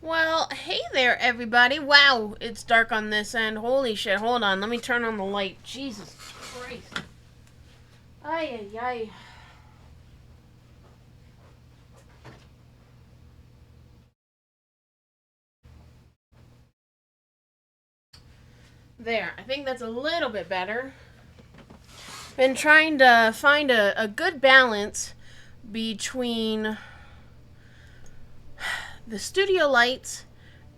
Well, hey there, everybody. Wow, it's dark on this end. Holy shit. Hold on. Let me turn on the light. Jesus Christ. Ay, ay, ay. There. I think that's a little bit better. Been trying to find a good balance between the studio lights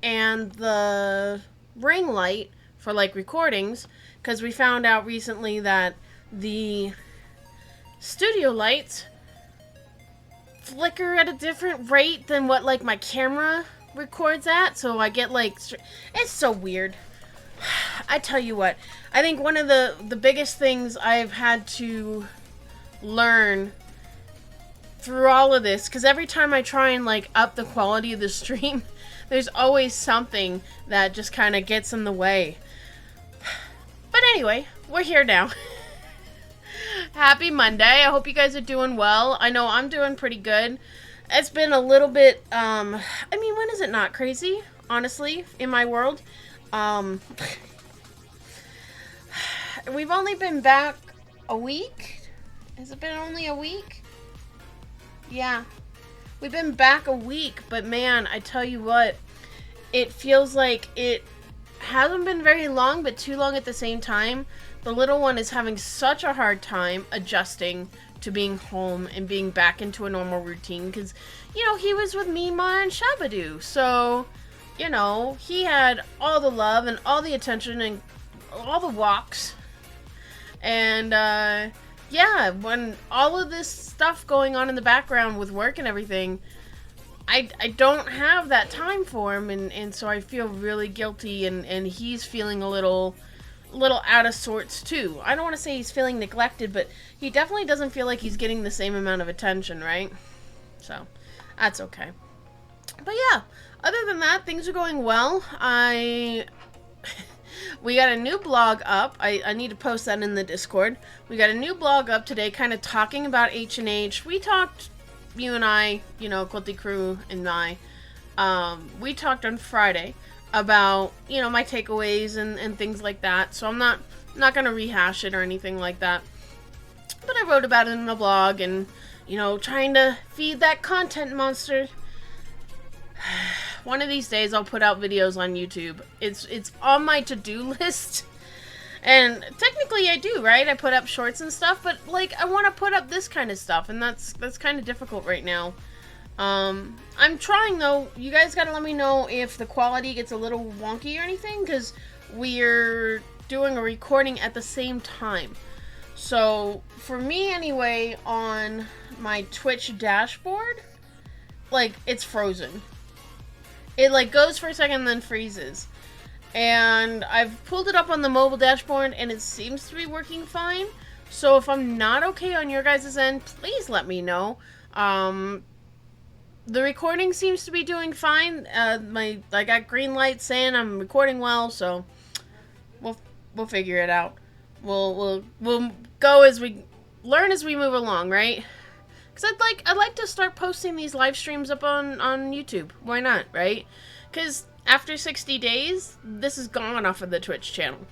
and the ring light for like recordings, because we found out recently that the studio lights flicker at a different rate than what like my camera records at, so I get like it's so weird. I tell you what, I think one of the biggest things I've had to learn through all of this, because every time I try and like up the quality of the stream, there's always something that just kind of gets in the way. But anyway, we're here now. Happy Monday. I hope you guys are doing well. I know I'm doing pretty good. It's been a little bit, I mean, when is it not crazy, honestly, in my world? We've only been back a week? Has it been only a week? Yeah. We've been back a week, but man, I tell you what, it feels like it hasn't been very long, but too long at the same time. The little one is having such a hard time adjusting to being home and being back into a normal routine, because, you know, he was with Mima and Shabadoo, so, you know, he had all the love and all the attention and all the walks, and, yeah, when all of this stuff going on in the background with work and everything, I don't have that time for him, and so I feel really guilty, and he's feeling a little out of sorts too. I don't want to say he's feeling neglected, but he definitely doesn't feel like he's getting the same amount of attention, right? So, that's okay. But yeah, other than that, things are going well. We got a new blog up. I need to post that in the Discord. We got a new blog up today, kind of talking about H&H. We talked, you and I, you know, Quilty Crew and I, we talked on Friday about, you know, my takeaways and things like that. So I'm not going to rehash it or anything like that. But I wrote about it in the blog and, you know, trying to feed that content monster. One of these days I'll put out videos on YouTube. It's on my to-do list. And technically I do, right? I put up shorts and stuff, but like I want to put up this kind of stuff, and that's kind of difficult right now. I'm trying though. You guys gotta let me know if the quality gets a little wonky or anything, because we're doing a recording at the same time. So for me anyway, on my Twitch dashboard, like it's frozen. It like goes for a second and then freezes. And I've pulled it up on the mobile dashboard and it seems to be working fine. So if I'm not okay on your guys' end, please let me know. The recording seems to be doing fine. I got green light saying I'm recording well, so we'll figure it out. We'll go as we learn as we move along, right? Because I'd like to start posting these live streams up on YouTube. Why not, right? Because after 60 days, this is gone off of the Twitch channel.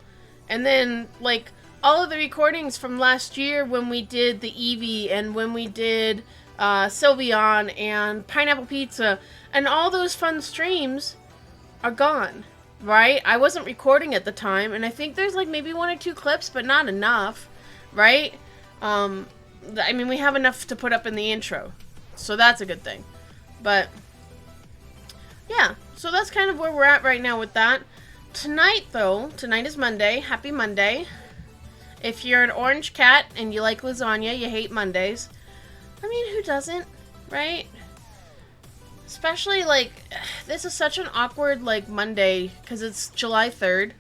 And then, like, all of the recordings from last year when we did the Eevee and when we did Sylveon and Pineapple Pizza and all those fun streams are gone, right? I wasn't recording at the time, and I think there's, like, maybe 1 or 2 clips, but not enough, right? I mean, we have enough to put up in the intro, so that's a good thing. But yeah, so that's kind of where we're at right now with that. Tonight, though, tonight is Monday. Happy Monday. If you're an orange cat and you like lasagna, you hate Mondays. I mean, who doesn't, right? Especially, like, this is such an awkward, like, Monday, because it's July 3rd,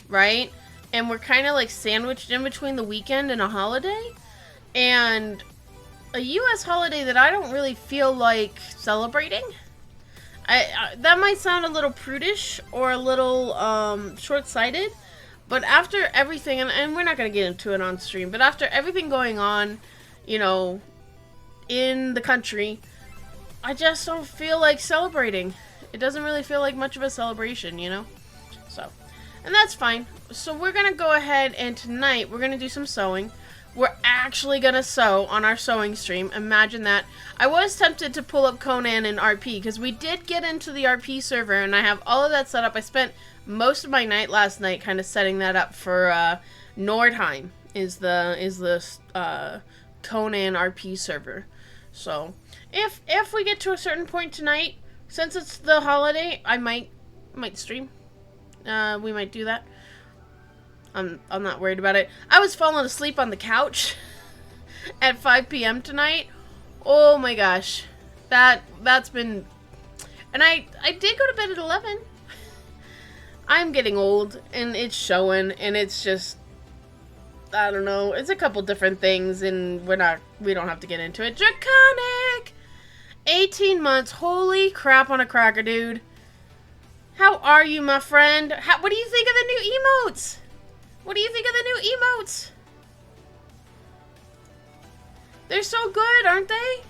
right? And we're kind of, like, sandwiched in between the weekend and a holiday. And a U.S. holiday that I don't really feel like celebrating. That might sound a little prudish or a little short-sighted, but after everything, and we're not going to get into it on stream, but after everything going on, you know, in the country, I just don't feel like celebrating. It doesn't really feel like much of a celebration, you know? So, and that's fine. So we're gonna go ahead and tonight we're gonna do some sewing. We're actually gonna sew on our sewing stream. Imagine that. I was tempted to pull up Conan and RP because we did get into the RP server and I have all of that set up. I spent most of my night last night kind of setting that up for Nordheim is the Conan RP server. So if we get to a certain point tonight, since it's the holiday, I might stream. We might do that. I'm not worried about it. I was falling asleep on the couch at 5 p.m. tonight. Oh my gosh. That's been... And I did go to bed at 11. I'm getting old, and it's showing, and it's just... I don't know. It's a couple different things, and we don't have to get into it. Draconic! 18 months. Holy crap on a cracker, dude. How are you, my friend? What do you think of the new emotes? What do you think of the new emotes? They're so good, aren't they?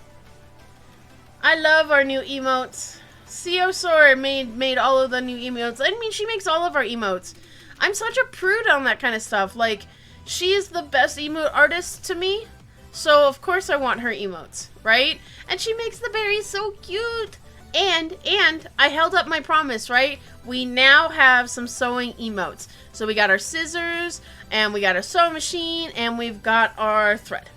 I love our new emotes. Ceosor made all of the new emotes. I mean, she makes all of our emotes. I'm such a prude on that kind of stuff. Like, she is the best emote artist to me. So, of course I want her emotes, right? And she makes the berries so cute. And I held up my promise, right? We now have some sewing emotes. So we got our scissors, and we got our sewing machine, and we've got our thread.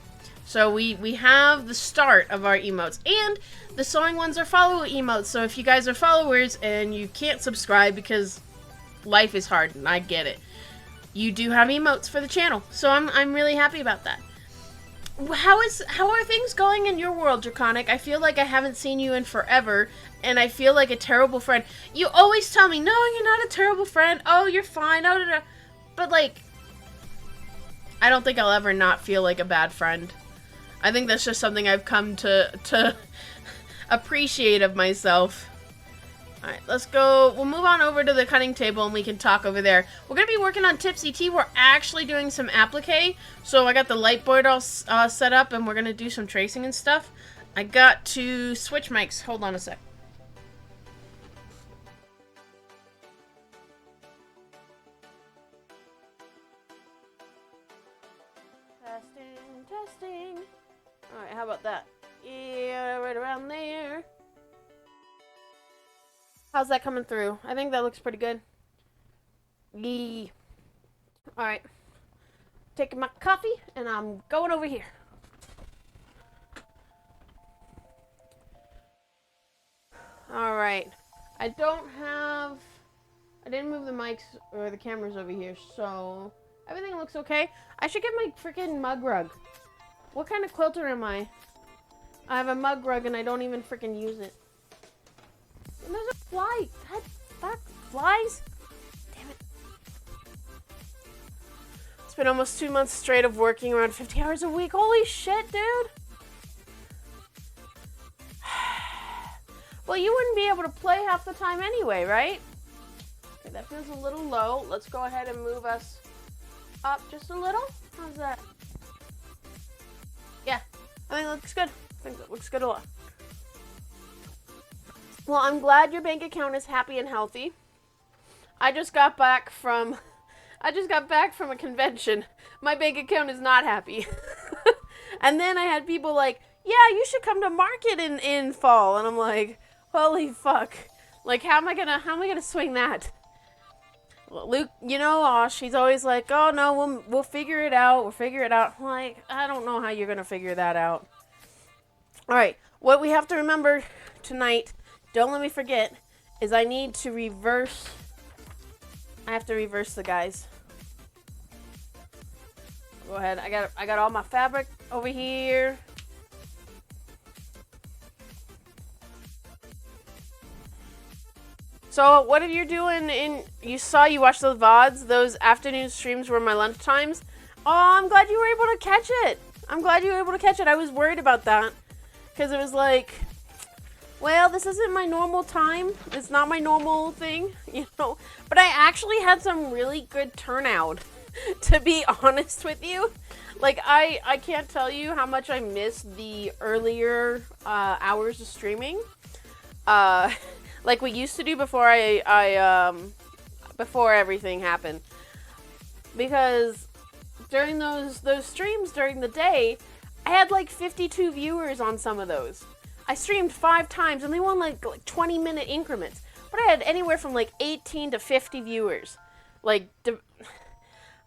So we have the start of our emotes. And the sewing ones are follow emotes. So if you guys are followers and you can't subscribe because life is hard, and I get it, you do have emotes for the channel. So I'm really happy about that. How are things going in your world, Draconic? I feel like I haven't seen you in forever, and I feel like a terrible friend. You always tell me, no, you're not a terrible friend. Oh, you're fine. Oh, no. But, like, I don't think I'll ever not feel like a bad friend. I think that's just something I've come to appreciate of myself. Alright, let's go. We'll move on over to the cutting table and we can talk over there. We're going to be working on Tipsy Tea. We're actually doing some applique. So I got the light board all set up and we're going to do some tracing and stuff. I got to switch mics. Hold on a sec. Testing. Alright, how about that? Yeah, right around there. How's that coming through? I think that looks pretty good. Yee. Alright. Taking my coffee, and I'm going over here. Alright. I didn't move the mics or the cameras over here, so everything looks okay. I should get my freaking mug rug. What kind of quilter am I? I have a mug rug, and I don't even freaking use it. And there's a fly. God, fuck. Flies? Damn it. It's been almost 2 months straight of working around 50 hours a week. Holy shit, dude. Well, you wouldn't be able to play half the time anyway, right? Okay, that feels a little low. Let's go ahead and move us up just a little. How's that? Yeah, I think it looks good. I think it looks good a lot. Well, I'm glad your bank account is happy and healthy. I just got back from a convention. My bank account is not happy. And then I had people like, yeah, you should come to market in fall. And I'm like, holy fuck. Like, how am I gonna swing that? Well, Luke, you know, she's always like, oh no, we'll figure it out. We'll figure it out. I'm like, I don't know how you're gonna figure that out. All right, what we have to remember tonight, don't let me forget, is I need to reverse. I have to reverse the guys. Go ahead. I got all my fabric over here. So what are you doing you watched those VODs? Those afternoon streams were my lunch times. Oh, I'm glad you were able to catch it. I was worried about that. Because it was like, well, this isn't my normal time. It's not my normal thing, you know. But I actually had some really good turnout, to be honest with you. Like, I can't tell you how much I missed the earlier hours of streaming. like we used to do before before everything happened. Because during those streams during the day, I had like 52 viewers on some of those. I streamed 5 times and they won like 20-minute increments. But I had anywhere from like 18 to 50 viewers. Like,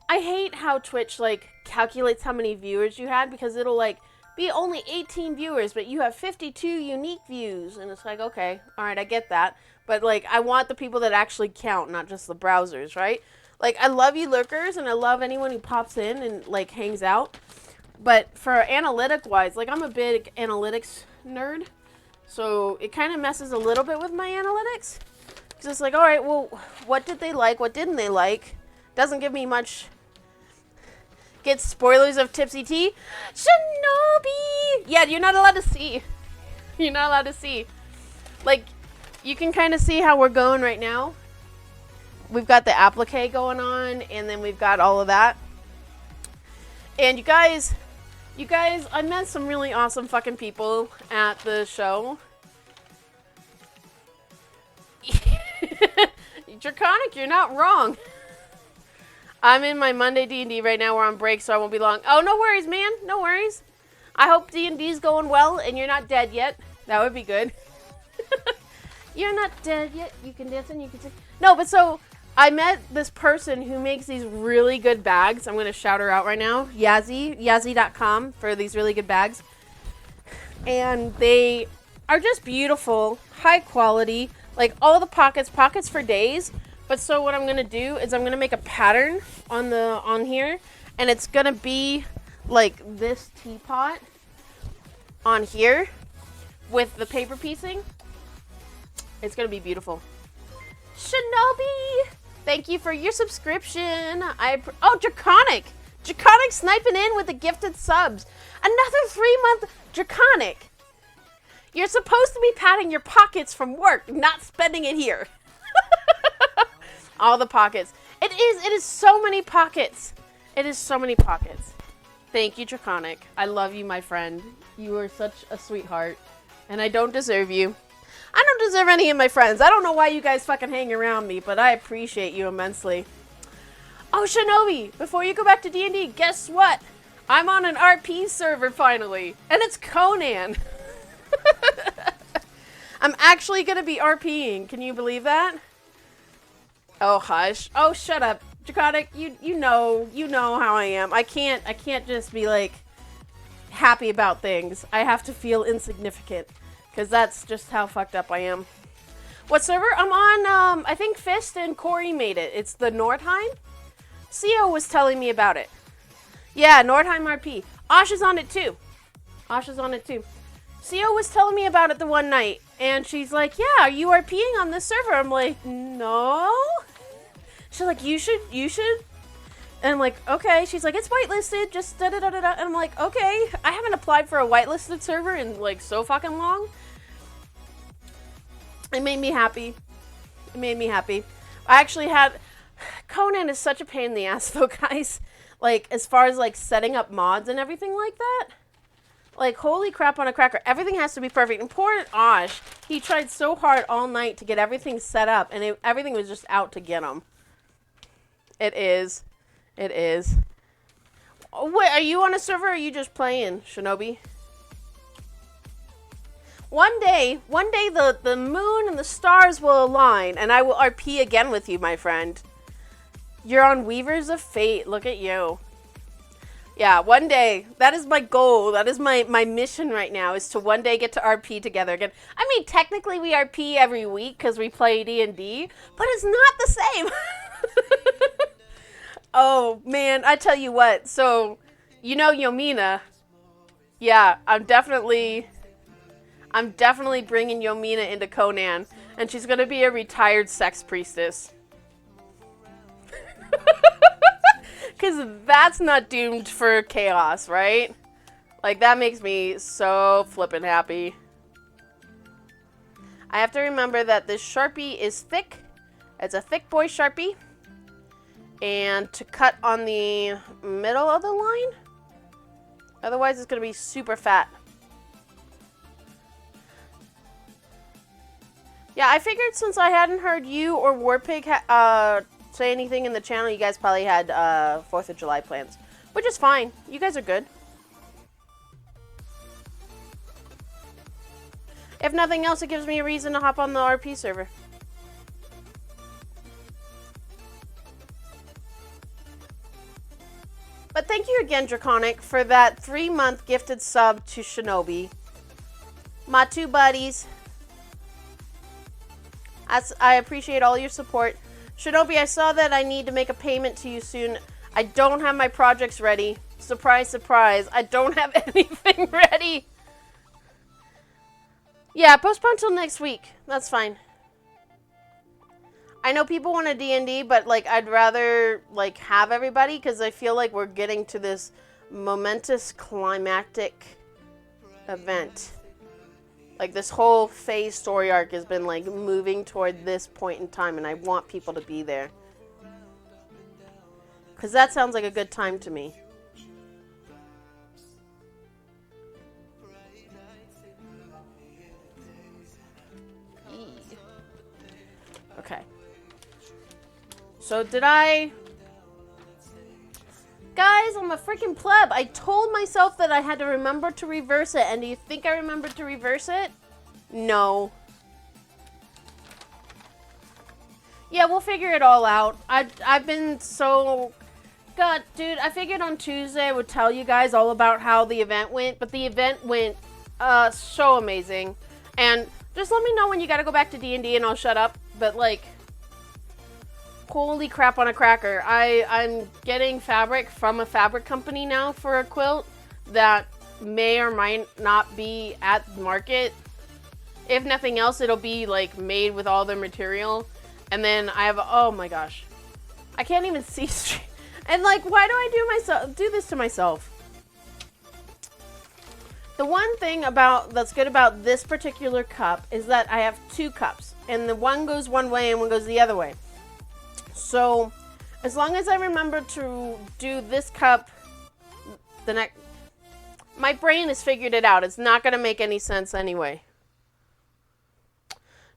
I hate how Twitch like calculates how many viewers you had, because it'll like be only 18 viewers, but you have 52 unique views. And it's like, okay, all right, I get that. But like, I want the people that actually count, not just the browsers, right? Like, I love you lurkers, and I love anyone who pops in and, like, hangs out. But for analytic-wise, like, I'm a big analytics nerd. So it kind of messes a little bit with my analytics. Because it's like, all right, well, what did they like? What didn't they like? Doesn't give me much. Get spoilers of Tipsy Tea. Shinobi! Yeah, you're not allowed to see. You're not allowed to see. Like, you can kind of see how we're going right now. We've got the applique going on, and then we've got all of that. And you guys, I met some really awesome fucking people at the show. Draconic, you're not wrong. I'm in my Monday D&D right now. We're on break, so I won't be long. Oh, no worries, man. No worries. I hope D&D's going well, and you're not dead yet. That would be good. You're not dead yet. You can dance and you can sing. No, but so I met this person who makes these really good bags. I'm going to shout her out right now. Yazzie.com for these really good bags. And they are just beautiful, high quality, like all the pockets for days. But so what I'm going to do is I'm going to make a pattern on here, and it's going to be like this teapot on here with the paper piecing. It's going to be beautiful. Shinobi, thank you for your subscription. Oh, Draconic sniping in with the gifted subs. Another 3-month Draconic. You're supposed to be patting your pockets from work, not spending it here. All the pockets. It is so many pockets. It is so many pockets. Thank you, Draconic. I love you, my friend. You are such a sweetheart, and I don't deserve you. I don't deserve any of my friends. I don't know why you guys fucking hang around me, but I appreciate you immensely. Oh, Shinobi, before you go back to D&D, guess what? I'm on an RP server finally, and it's Conan. I'm actually going to be RPing. Can you believe that? Oh, hush. Oh, shut up. Draconic, you know how I am. I can't just be like happy about things. I have to feel insignificant. Because that's just how fucked up I am. What server? I'm on, I think Fist and Corey made it. It's the Nordheim. Cio was telling me about it. Yeah, Nordheim RP. Ash is on it too. Cio was telling me about it the one night. And she's like, yeah, are you RPing on this server? I'm like, no. She's like, you should. And I'm like, okay. She's like, it's whitelisted. Just da-da-da-da-da. And I'm like, okay. I haven't applied for a whitelisted server in like so fucking long. It made me happy. I actually had... Conan is such a pain in the ass though, guys. Like, as far as like setting up mods and everything like that. Like, holy crap on a cracker. Everything has to be perfect. And poor Osh, he tried so hard all night to get everything set up. And everything was just out to get him. It is. Oh, wait, are you on a server or are you just playing, Shinobi? One day the moon and the stars will align, and I will RP again with you, my friend. You're on Weavers of Fate. Look at you. Yeah, one day. That is my goal. That is my mission right now, is to one day get to RP together again. I mean, technically we RP every week because we play D&D, but it's not the same. Oh, man, I tell you what. So, you know Yomina. Yeah, I'm definitely bringing Yomina into Conan, and she's going to be a retired sex priestess. Because that's not doomed for chaos, right? Like, that makes me so flippin' happy. I have to remember that this Sharpie is thick. It's a thick boy Sharpie. And to cut on the middle of the line. Otherwise, it's going to be super fat. Yeah, I figured since I hadn't heard you or Warpig say anything in the channel, you guys probably had 4th of July plans. Which is fine. You guys are good. If nothing else, it gives me a reason to hop on the RP server. But thank you again, Draconic, for that 3-month gifted sub to Shinobi. My 2 buddies. I appreciate all your support. Shinobi, I saw that I need to make a payment to you soon. I don't have my projects ready. Surprise, surprise. I don't have anything ready. Yeah, postpone till next week. That's fine. I know people want a D&D, but, like, I'd rather, like, have everybody, because I feel like we're getting to this momentous climactic event. Like, this whole phase story arc has been, like, moving toward this point in time, and I want people to be there. Because that sounds like a good time to me. Okay. So did I... Guys, I'm a freaking pleb. I told myself that I had to remember to reverse it. And do you think I remembered to reverse it? No. Yeah, we'll figure it all out. I've been so... God, dude, I figured on Tuesday I would tell you guys all about how the event went. But the event went so amazing. And just let me know when you gotta go back to D&D and I'll shut up. But, like... Holy crap on a cracker. I'm getting fabric from a fabric company now for a quilt that may or might not be at market. If nothing else, it'll be like made with all their material. And then I have, oh my gosh. I can't even see straight. And like, why do I do this to myself? The one thing that's good about this particular cup is that I have 2 cups. And the one goes one way and one goes the other way. So, as long as I remember to do this cup, my brain has figured it out. It's not going to make any sense anyway.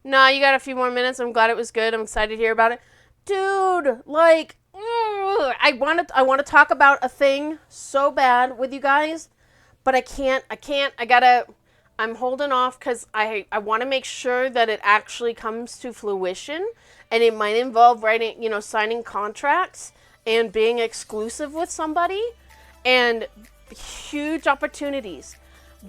Nah, you got a few more minutes. I'm glad it was good. I'm excited to hear about it. Dude, like, I want to talk about a thing so bad with you guys, but I can't. I'm holding off because I want to make sure that it actually comes to fruition. And it might involve writing, signing contracts and being exclusive with somebody and huge opportunities.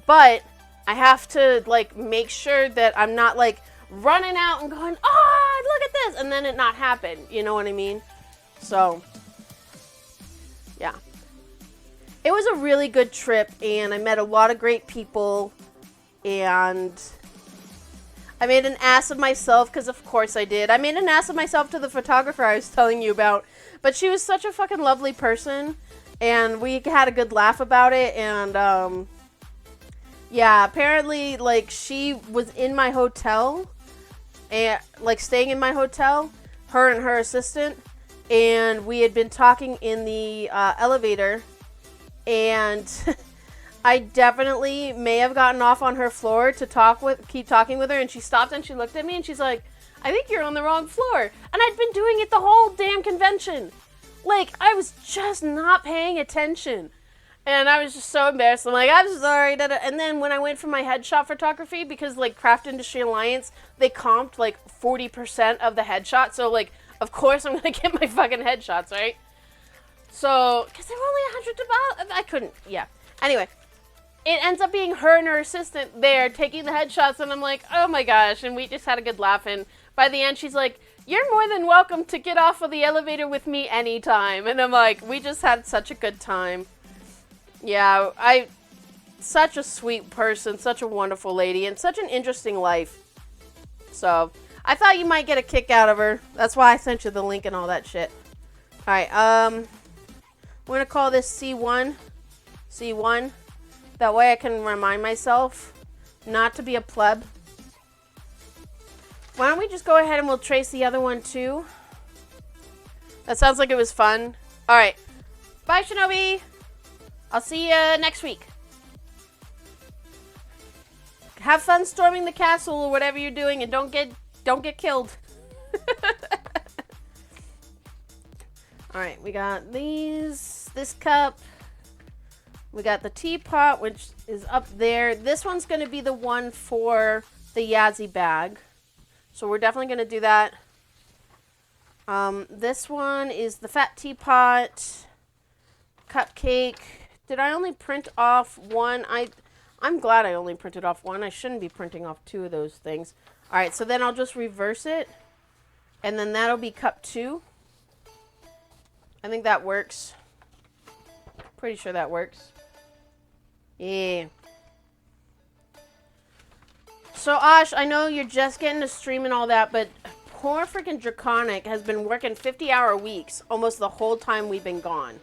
But I have to, like, make sure that I'm not, like, running out and going, oh, look at this, and then it not happen. You know what I mean? So, yeah. It was a really good trip, and I met a lot of great people, and... I made an ass of myself, because of course I did. I made an ass of myself to the photographer I was telling you about. But she was such a fucking lovely person. And we had a good laugh about it. And, yeah, apparently, like, she was in my hotel. And, like, staying in my hotel. Her and her assistant. And we had been talking in the elevator. And... I definitely may have gotten off on her floor to keep talking with her, and she stopped and she looked at me and she's like, I think you're on the wrong floor. And I'd been doing it the whole damn convention. Like, I was just not paying attention. And I was just so embarrassed. I'm like, I'm sorry. And then when I went for my headshot photography, because, like, Craft Industry Alliance, they comped, like, 40% of the headshot. So, like, of course I'm going to get my fucking headshots, right? So, because they were only $100. I couldn't, yeah. Anyway. It ends up being her and her assistant there taking the headshots, and I'm like, oh my gosh, and we just had a good laugh, and by the end she's like, you're more than welcome to get off of the elevator with me anytime, and I'm like, we just had such a good time. Yeah, such a sweet person, such a wonderful lady, and such an interesting life. So, I thought you might get a kick out of her. That's why I sent you the link and all that shit. Alright, we're gonna call this C1. C1. That way I can remind myself not to be a pleb. Why don't we just go ahead and we'll trace the other one too? That sounds like it was fun. Alright. Bye, Shinobi. I'll see you next week. Have fun storming the castle or whatever you're doing, and don't get Don't get killed. Alright, we got this cup. We got the teapot, which is up there. This one's going to be the one for the Yazzie bag. So we're definitely going to do that. This one is the fat teapot. Cupcake. Did I only print off one? I'm glad I only printed off one. I shouldn't be printing off two of those things. Alright, so then I'll just reverse it. And then that'll be cup 2. I think that works. Pretty sure that works. Yeah. So, Ash, I know you're just getting to stream and all that, but poor freaking Draconic has been working 50-hour weeks almost the whole time we've been gone.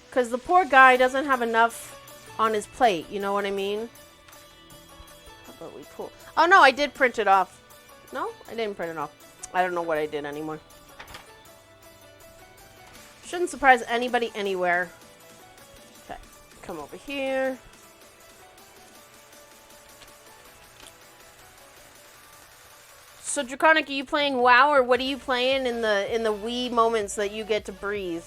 Because the poor guy doesn't have enough on his plate, you know what I mean? How about we pull... Oh, no, I did print it off. No, I didn't print it off. I don't know what I did anymore. Shouldn't surprise anybody anywhere. Okay, come over here. So Draconic, are you playing WoW, or what are you playing in the Wii moments that you get to breathe?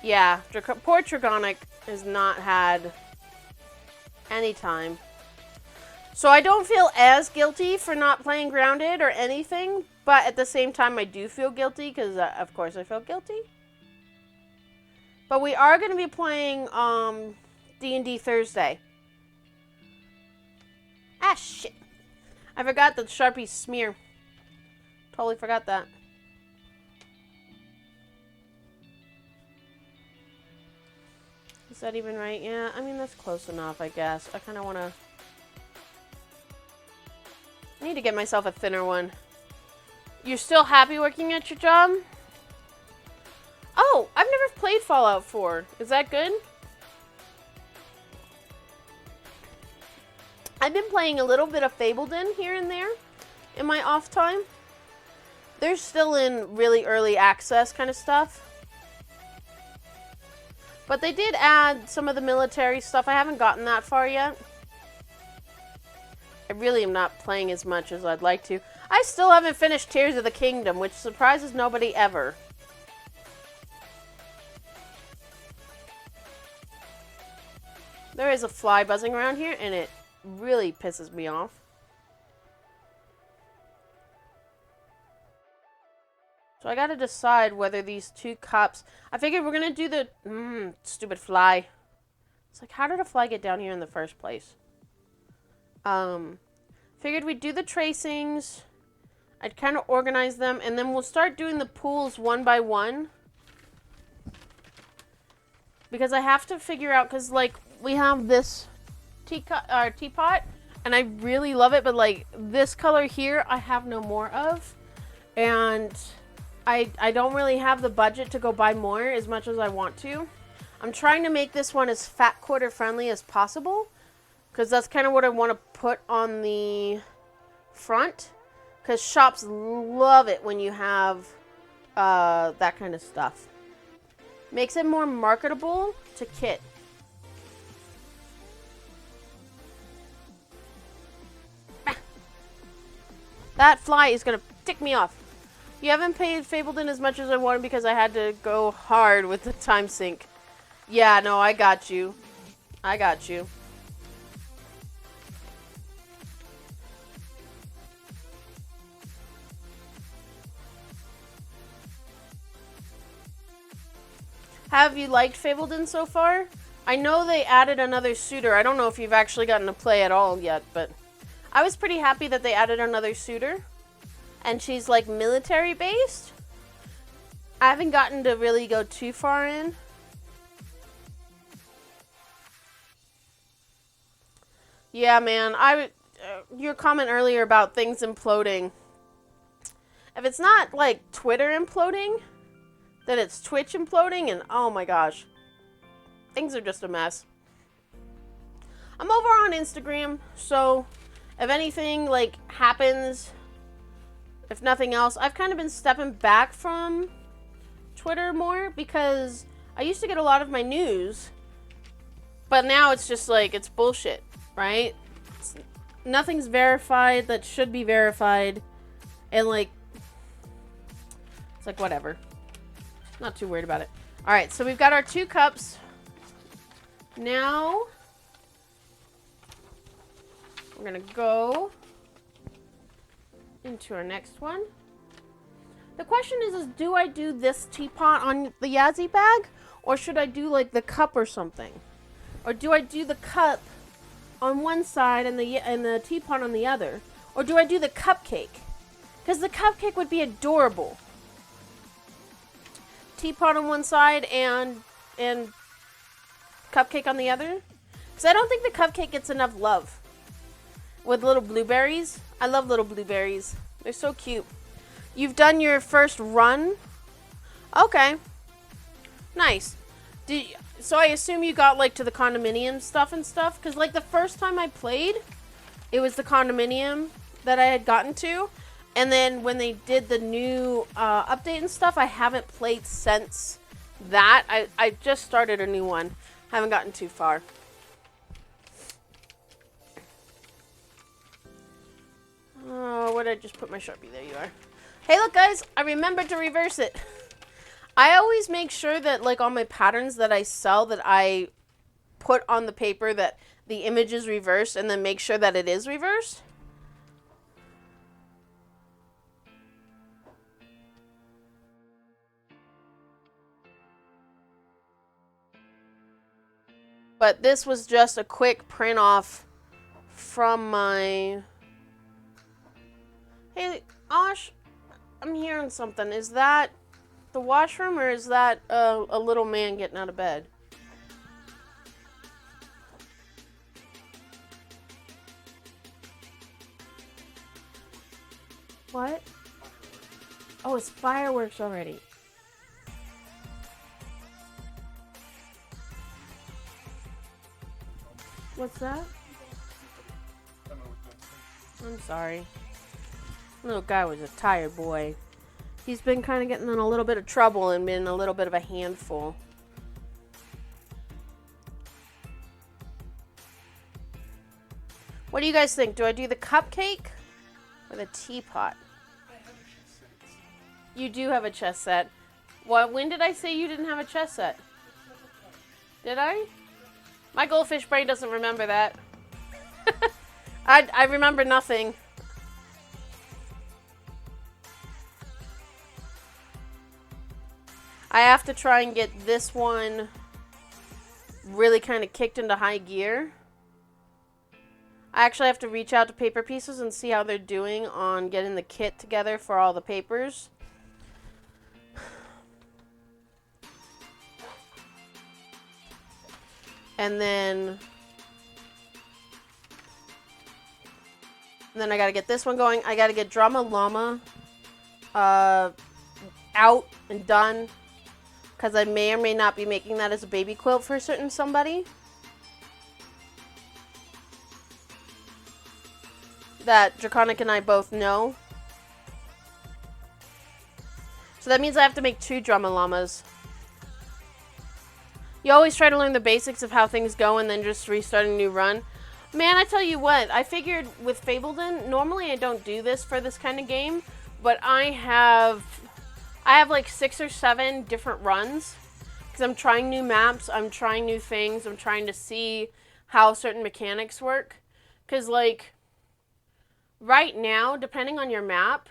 Yeah, poor Draconic has not had any time. So I don't feel as guilty for not playing Grounded or anything, but at the same time I do feel guilty because of course I feel guilty. But we are going to be playing D&D Thursday. Ah, shit. I forgot the Sharpie smear. Totally forgot that. Is that even right? Yeah, I mean, that's close enough, I guess. I kind of want to... I need to get myself a thinner one. You're still happy working at your job? Oh, I've never played Fallout 4. Is that good? I've been playing a little bit of Fableton here and there in my off time. They're still in really early access kind of stuff. But they did add some of the military stuff. I haven't gotten that far yet. I really am not playing as much as I'd like to. I still haven't finished Tears of the Kingdom, which surprises nobody ever. There is a fly buzzing around here, and it really pisses me off. So I gotta decide whether these 2 cups... I figured we're gonna do the... stupid fly. It's like, how did a fly get down here in the first place? Figured we'd do the tracings. I'd kind of organize them, and then we'll start doing the pools one by one. Because I have to figure out... Because, like, we have this teapot, and I really love it, but, like, this color here, I have no more of. And... I don't really have the budget to go buy more as much as I want to. I'm trying to make this one as fat quarter friendly as possible, because that's kind of what I want to put on the front, because shops love it when you have that kind of stuff. Makes it more marketable to kit. That fly is going to tick me off. You haven't paid Fableton as much as I wanted because I had to go hard with the time sink. Yeah, no, I got you. I got you. Have you liked Fableton so far? I know they added another suitor. I don't know if you've actually gotten to play at all yet, but I was pretty happy that they added another suitor. And she's like military based. I haven't gotten to really go too far in. Yeah, man. Your comment earlier about things imploding. If it's not like Twitter imploding, then it's Twitch imploding, and oh my gosh. Things are just a mess. I'm over on Instagram, so if anything like happens... If nothing else, I've kind of been stepping back from Twitter more because I used to get a lot of my news, but now it's just like, it's bullshit, right? Nothing's verified that should be verified, and like, it's like whatever. Not too worried about it. All right, so we've got our 2 cups. Now we're gonna go into our next one. The question is do I do this teapot on the Yazzie bag, or should I do like the cup or something? Or do I do the cup on one side and the teapot on the other? Or do I do the cupcake? Because the cupcake would be adorable. Teapot on one side and cupcake on the other. Because I don't think the cupcake gets enough love. With little blueberries. I love little blueberries. They're so cute. You've done your first run? Okay. Nice. So I assume you got like to the condominium stuff and stuff? Because like the first time I played, it was the condominium that I had gotten to. And then when they did the new update and stuff, I haven't played since that. I just started a new one. Haven't gotten too far. Oh, where did I just put my Sharpie? There you are. Hey, look, guys. I remembered to reverse it. I always make sure that, like, on my patterns that I sell, that I put on the paper that the image is reversed and then make sure that it is reversed. But this was just a quick print off from my... Hey, Osh, I'm hearing something. Is that the washroom, or is that a little man getting out of bed? What? Oh, it's fireworks already. What's that? I'm sorry. Little guy was a tired boy. He's been kind of getting in a little bit of trouble and been a little bit of a handful. What do you guys think? Do I do the cupcake or the teapot? You do have a chess set. What? When did I say you didn't have a chess set? Did I? My goldfish brain doesn't remember that. I remember nothing. I have to try and get this one really kind of kicked into high gear. I actually have to reach out to Paper Pieces and see how they're doing on getting the kit together for all the papers. And then I gotta get this one going. I gotta get Drama Llama out and done, because I may or may not be making that as a baby quilt for a certain somebody. That Draconic and I both know. So that means I have to make 2 Drama Llamas. You always try to learn the basics of how things go and then just restart a new run. Man, I tell you what, I figured with Fabledon, normally I don't do this for this kind of game, but I have like 6 or 7 different runs, because I'm trying new maps, I'm trying new things, I'm trying to see how certain mechanics work. Because like, right now, depending on your map,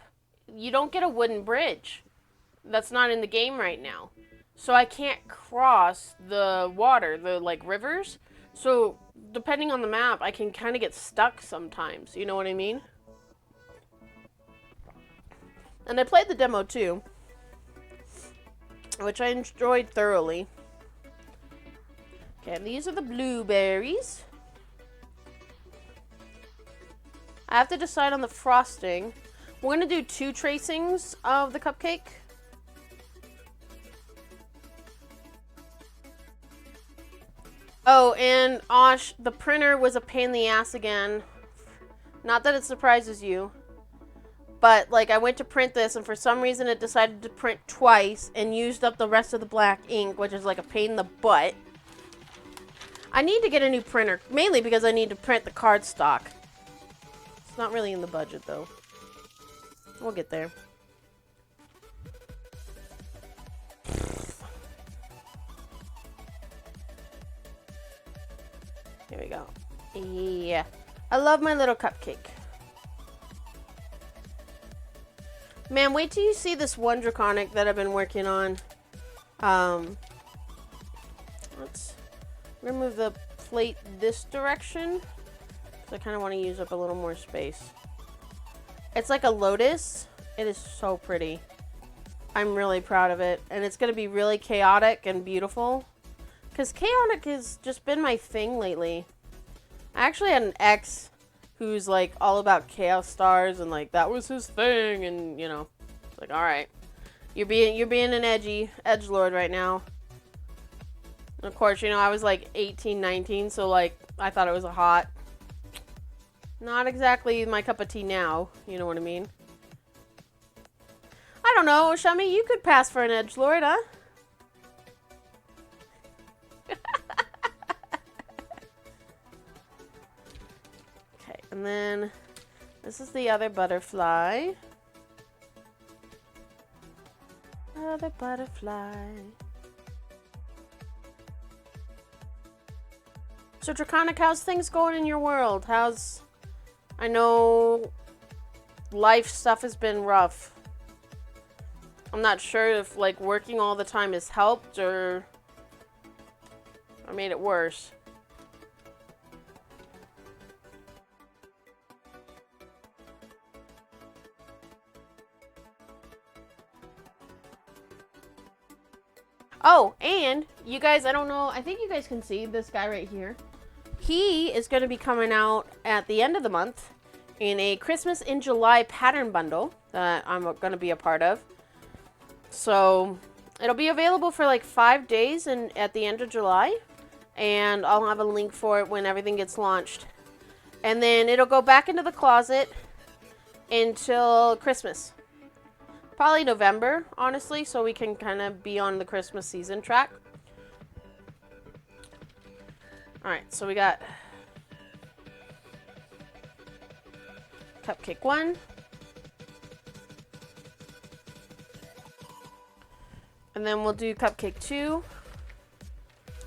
you don't get a wooden bridge. That's not in the game right now. So I can't cross the water, the like rivers. So depending on the map, I can kind of get stuck sometimes. You know what I mean? And I played the demo too, which I enjoyed thoroughly. Okay, these are the blueberries. I have to decide on the frosting. We're going to do 2 tracings of the cupcake. Oh, and Osh, the printer was a pain in the ass again. Not that it surprises you. But, like, I went to print this, and for some reason it decided to print twice and used up the rest of the black ink, which is, like, a pain in the butt. I need to get a new printer, mainly because I need to print the cardstock. It's not really in the budget, though. We'll get there. Here we go. Yeah. I love my little cupcake. Man, wait till you see this one draconic that I've been working on. Let's remove the plate this direction. So I kind of want to use up a little more space. It's like a lotus. It is so pretty. I'm really proud of it. And it's going to be really chaotic and beautiful. Because chaotic has just been my thing lately. I actually had an ex who's like all about chaos stars and like that was his thing, and you know, it's like, all right, you're being an edgelord right now. And of course, you know, I was like 18, 19, so like I thought it was a hot. Not exactly my cup of tea now, you know what I mean? I don't know, Shami, you could pass for an edgelord, huh? And then this is the other butterfly. Other butterfly. So Draconic, how's things going in your world? I know life stuff has been rough. I'm not sure if like working all the time has helped or made it worse. Oh, and you guys, I don't know, I think you guys can see this guy right here. He is going to be coming out at the end of the month in a Christmas in July pattern bundle that I'm going to be a part of. So it'll be available for like 5 days and at the end of July. And I'll have a link for it when everything gets launched. And then it'll go back into the closet until Christmas. Probably November, honestly, so we can kind of be on the Christmas season track. Alright, so we got Cupcake 1. And then we'll do Cupcake 2.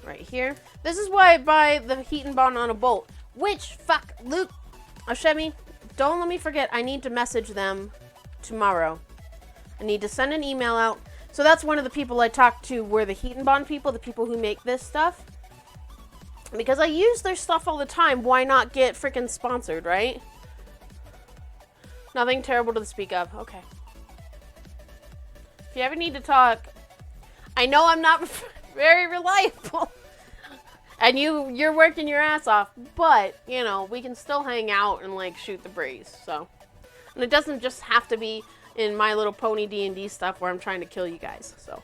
Right here. This is why I buy the heat and bond on a bolt. Which, fuck, Luke, Oshemi, don't let me forget, I need to message them tomorrow. I need to send an email out. So that's one of the people I talked to were the Heat and Bond people, the people who make this stuff. Because I use their stuff all the time, why not get freaking sponsored, right? Nothing terrible to speak of. Okay. If you ever need to talk, I know I'm not very reliable. And you're working your ass off, but, you know, we can still hang out and, like, shoot the breeze, so. And it doesn't just have to be in My Little Pony D&D stuff where I'm trying to kill you guys, so.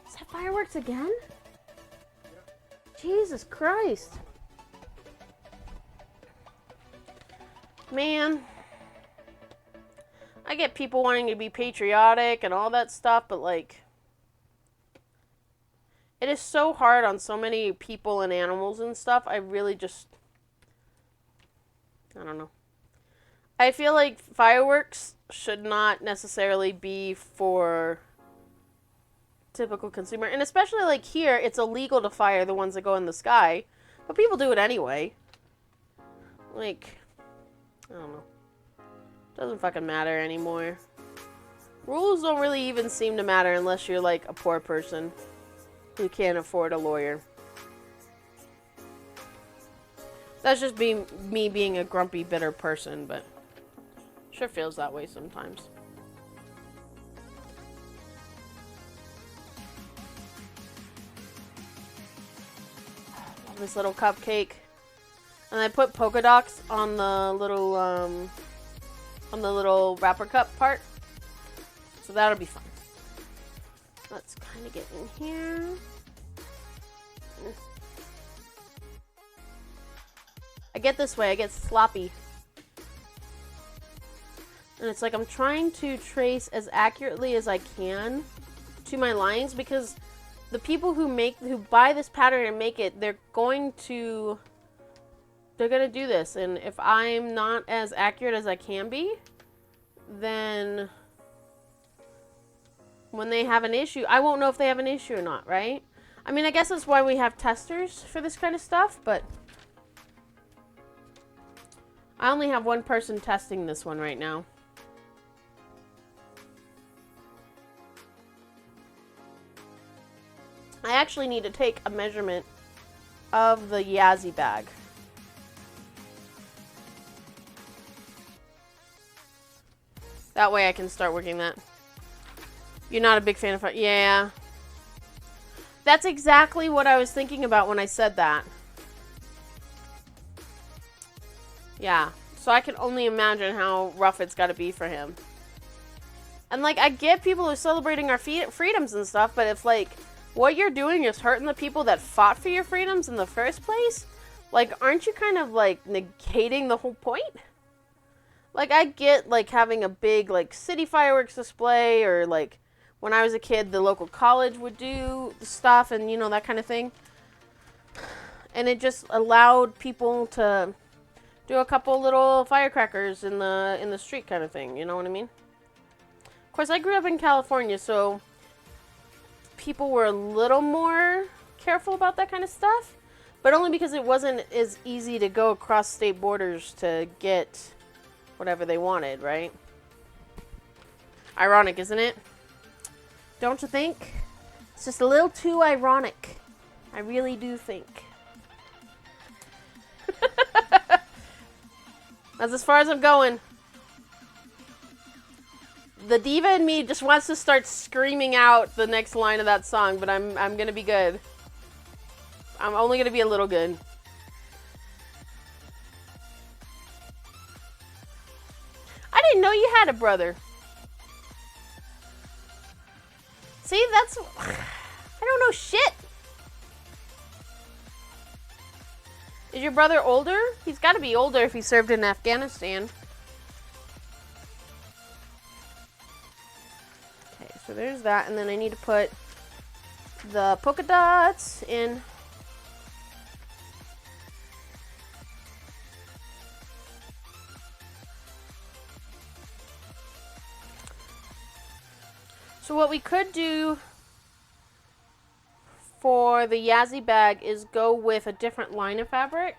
Is that fireworks again? Jesus Christ. Man. I get people wanting to be patriotic and all that stuff, but like, it is so hard on so many people and animals and stuff. I really just, I don't know. I feel like fireworks should not necessarily be for typical consumer. And especially like here, it's illegal to fire the ones that go in the sky. But people do it anyway. Like, I don't know. Doesn't fucking matter anymore. Rules don't really even seem to matter unless you're like a poor person who can't afford a lawyer. That's just me being a grumpy, bitter person, but sure feels that way sometimes. Love this little cupcake. And I put polka dots on the little wrapper cup part. So that'll be fun. Let's kind of get in here. I get this way, I get sloppy. And it's like I'm trying to trace as accurately as I can to my lines, because the people who buy this pattern and make it, they're gonna do this. And if I'm not as accurate as I can be, then when they have an issue, I won't know if they have an issue or not, right? I mean, I guess that's why we have testers for this kind of stuff, but I only have one person testing this one right now. I actually need to take a measurement of the Yazzie bag. That way I can start working that. You're not a big fan of... Yeah. That's exactly what I was thinking about when I said that. Yeah. So I can only imagine how rough it's got to be for him. And, like, I get people who are celebrating our freedoms and stuff, but if, like, what you're doing is hurting the people that fought for your freedoms in the first place, like, aren't you kind of, like, negating the whole point? Like, I get, like, having a big, like, city fireworks display, or, like, when I was a kid, the local college would do stuff and, you know, that kind of thing. And it just allowed people to do a couple little firecrackers in the street kind of thing, you know what I mean? Of course, I grew up in California, so people were a little more careful about that kind of stuff, but only because it wasn't as easy to go across state borders to get whatever they wanted, right? Ironic, isn't it? Don't you think? It's just a little too ironic. I really do think. That's as far as I'm going. The diva in me just wants to start screaming out the next line of that song, but I'm gonna be good. I'm only gonna be a little good. I didn't know you had a brother. See, that's... I don't know shit. Is your brother older? He's got to be older if he served in Afghanistan. Okay, so there's that. And then I need to put the polka dots in. So what we could do for the Yazzie bag is go with a different line of fabric.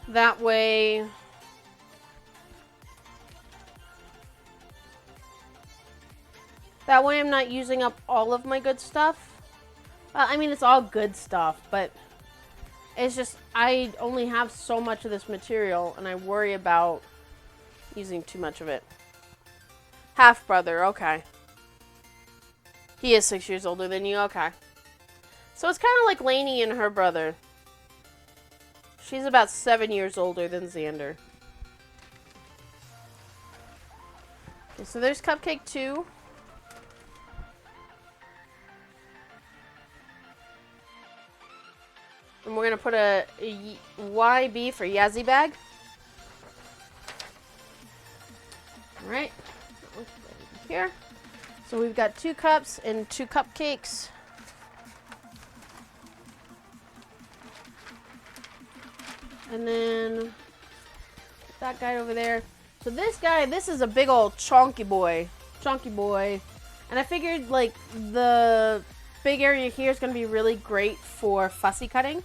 That way I'm not using up all of my good stuff. I mean, it's all good stuff, but it's just, I only have so much of this material, and I worry about using too much of it. Half brother, okay. He is 6 years older than you, okay. So it's kind of like Lainey and her brother. She's about 7 years older than Xander. Okay, so there's Cupcake 2. And we're going to put a YB for Yazzie bag. Alright. Here. So we've got 2 cups and 2 cupcakes. And then that guy over there. So this guy, this is a big old chunky boy. Chunky boy. And I figured, like, the big area here is going to be really great for fussy cutting.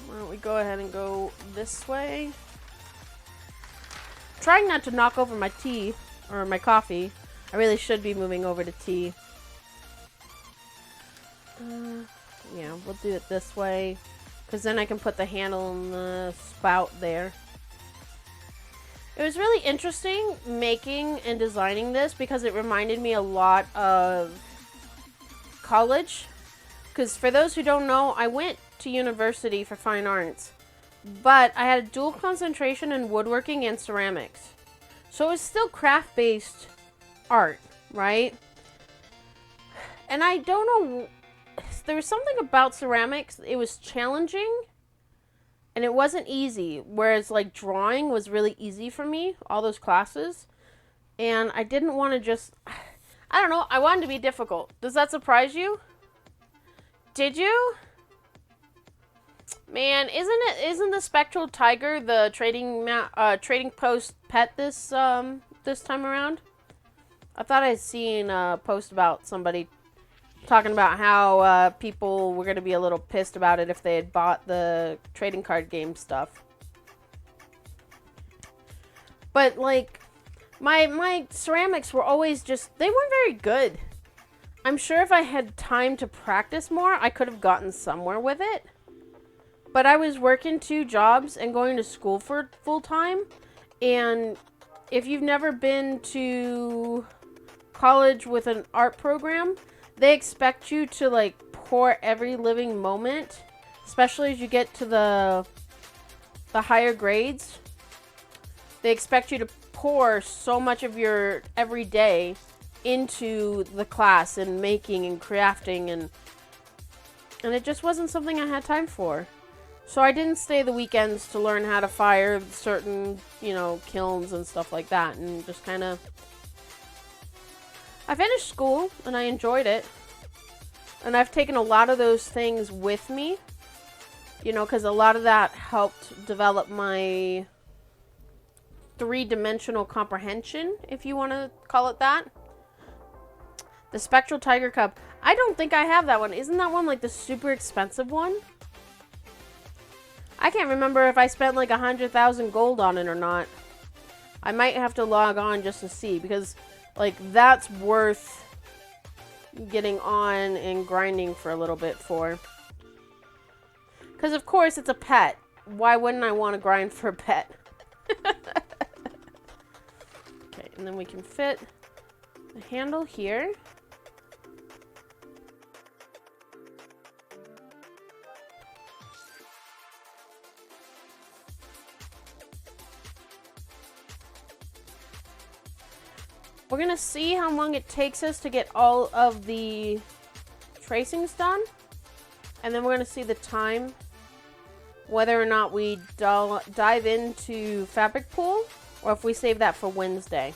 Why don't we go ahead and go this way? Trying not to knock over my tea, or my coffee. I really should be moving over to tea. Yeah, we'll do it this way, because then I can put the handle and the spout there. It was really interesting making and designing this because it reminded me a lot of college. Because for those who don't know, I went to university for fine arts. but I had a dual concentration in woodworking and ceramics. So it was still craft-based art, right? And I don't know, there was something about ceramics, it was challenging, and it wasn't easy, whereas like drawing was really easy for me, all those classes, and I didn't want to just, I don't know, I wanted to be difficult. Does that surprise you? Did you? Man, isn't the spectral tiger the trading post pet this time around? I thought I'd seen a post about somebody talking about how people were going to be a little pissed about it if they had bought the trading card game stuff. But like my ceramics were always just, they weren't very good. I'm sure if I had time to practice more, I could have gotten somewhere with it. But I was working 2 jobs and going to school for full time. And if you've never been to college with an art program, they expect you to like pour every living moment, especially as you get to the higher grades. They expect you to pour so much of your every day into the class and making and crafting, and it just wasn't something I had time for. So I didn't stay the weekends to learn how to fire certain, kilns and stuff like that, and just kind of, I finished school and I enjoyed it, and I've taken a lot of those things with me, because a lot of that helped develop my 3-dimensional comprehension, if you want to call it that. The Spectral Tiger Cup. I don't think I have that one. Isn't that one like the super expensive one? I can't remember if I spent like 100,000 gold on it or not. I might have to log on just to see, because like that's worth getting on and grinding for a little bit for. Because of course it's a pet. Why wouldn't I want to grind for a pet? Okay, and then we can fit the handle here. We're going to see how long it takes us to get all of the tracings done. And then we're going to see the time, whether or not we dive into Fabric Pool, or if we save that for Wednesday.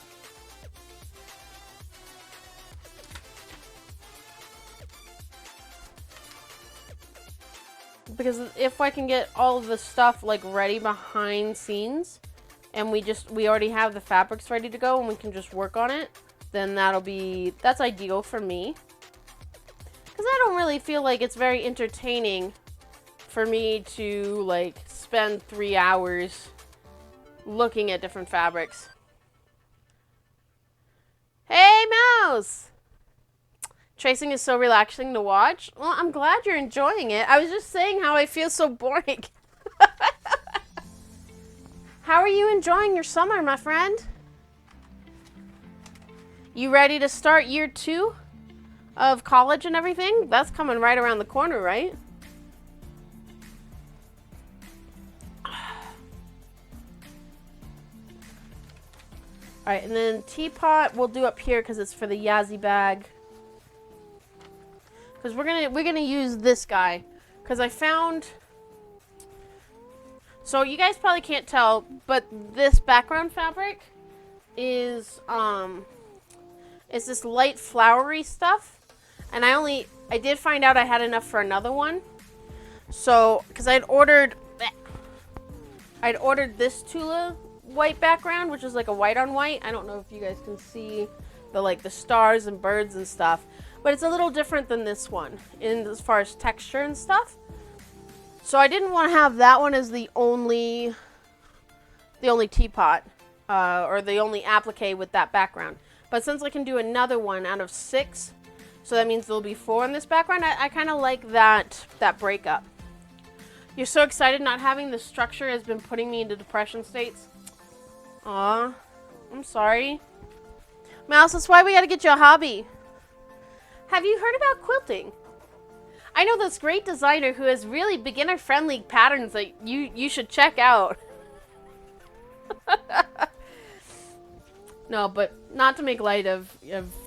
Because if I can get all of the stuff like ready behind scenes, and we already have the fabrics ready to go and we can just work on it, then that's ideal for me. Because I don't really feel like it's very entertaining for me to like spend 3 hours looking at different fabrics. Hey, Mouse! Tracing is so relaxing to watch. Well, I'm glad you're enjoying it. I was just saying how I feel so boring. How are you enjoying your summer, my friend? You ready to start year 2 of college and everything? That's coming right around the corner, right? Alright, and then teapot we'll do up here because it's for the Yazzie bag. Because we're gonna use this guy. Because I found... So you guys probably can't tell, but this background fabric is this light flowery stuff, and I did find out I had enough for another one. So, because I'd ordered this Tula white background, which is like a white on white. I don't know if you guys can see the stars and birds and stuff, but it's a little different than this one as far as texture and stuff. So I didn't want to have that one as the only teapot, or the only applique with that background. But since I can do another one out of 6, so that means there'll be 4 in this background, I kind of like that breakup. You're so excited not having the structure has been putting me into depression states. Aw, I'm sorry. Mouse, that's why we gotta get you a hobby. Have you heard about quilting? I know this great designer who has really beginner-friendly patterns that you should check out. No, but not to make light of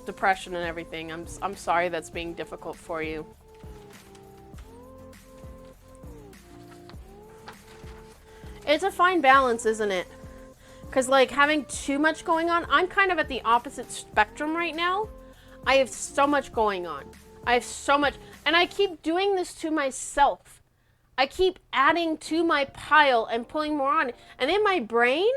depression and everything. I'm sorry that's being difficult for you. It's a fine balance, isn't it? Because, like, having too much going on, I'm kind of at the opposite spectrum right now. I have so much going on. I have so much, and I keep doing this to myself. I keep adding to my pile and pulling more on. And in my brain,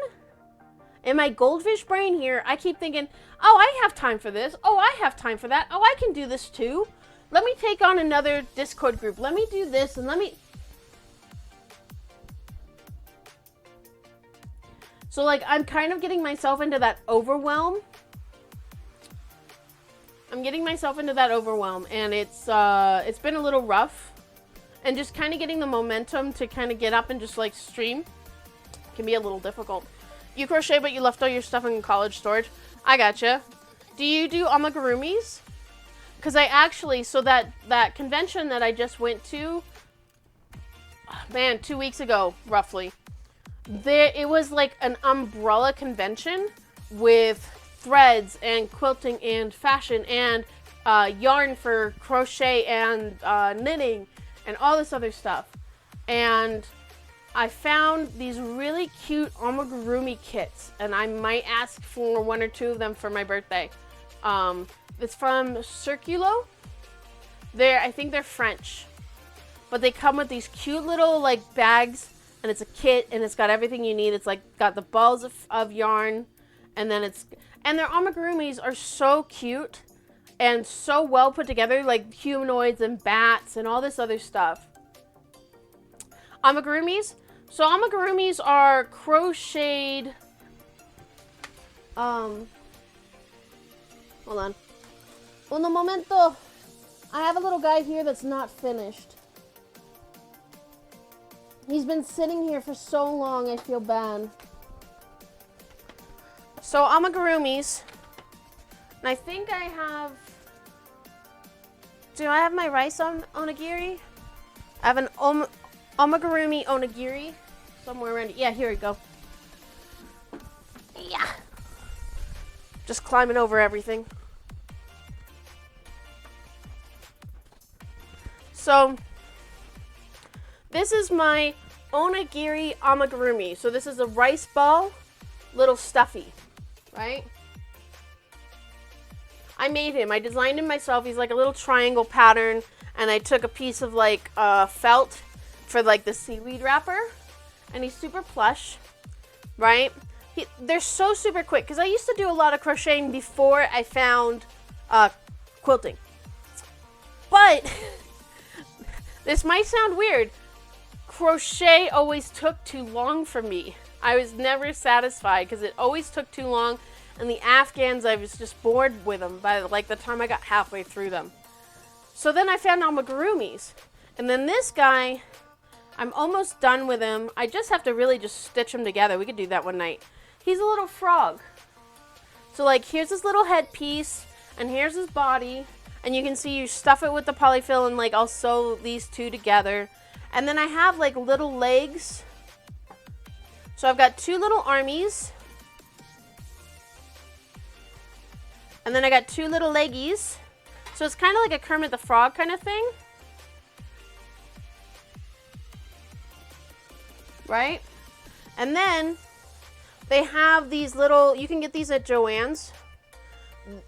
in my goldfish brain here, I keep thinking, oh, I have time for this. Oh, I have time for that. Oh, I can do this too. Let me take on another Discord group. Let me do this and let me... So, like, I'm kind of getting myself into that overwhelm. And it's been a little rough. And just kind of getting the momentum to kind of get up and just, like, stream can be a little difficult. You crochet, but you left all your stuff in college storage. I gotcha. Do you do amigurumis? Because I actually, so that convention that I just went to, man, 2 weeks ago, roughly. It was like an umbrella convention with threads and quilting and fashion and yarn for crochet and knitting and all this other stuff. And I found these really cute amigurumi kits, and I might ask for 1 or 2 of them for my birthday. It's from Circulo. I think they're French, but they come with these cute little like bags, and it's a kit, and it's got everything you need. It's like got the balls of yarn, and then their amigurumis are so cute and so well put together, like humanoids and bats and all this other stuff. Amigurumis. So amigurumis are crocheted, hold on. Un momento. I have a little guy here that's not finished. He's been sitting here for so long, I feel bad. So amigurumis, and I think I have, do I have my rice onigiri? I have an amigurumi onigiri somewhere around. Yeah, here we go. Yeah. Just climbing over everything. So, this is my onigiri amigurumi. So this is a rice ball, little stuffy, right? I made him. I designed him myself. He's like a little triangle pattern, and I took a piece of like felt for like the seaweed wrapper, and he's super plush, right? They're so super quick, because I used to do a lot of crocheting before I found quilting. But this might sound weird. Crochet always took too long for me. I was never satisfied because it always took too long, and the Afghans, I was just bored with them by like the time I got halfway through them. So then I found amigurumis, and then this guy, I'm almost done with him. I just have to really just stitch him together. We could do that one night. He's a little frog. So like here's his little headpiece, and here's his body, and you can see you stuff it with the polyfill, and like I'll sew these two together. And then I have like little legs. So I've got 2 little armies. And then I got 2 little leggies. So it's kind of like a Kermit the Frog kind of thing. Right? And then they have these little, you can get these at Joann's.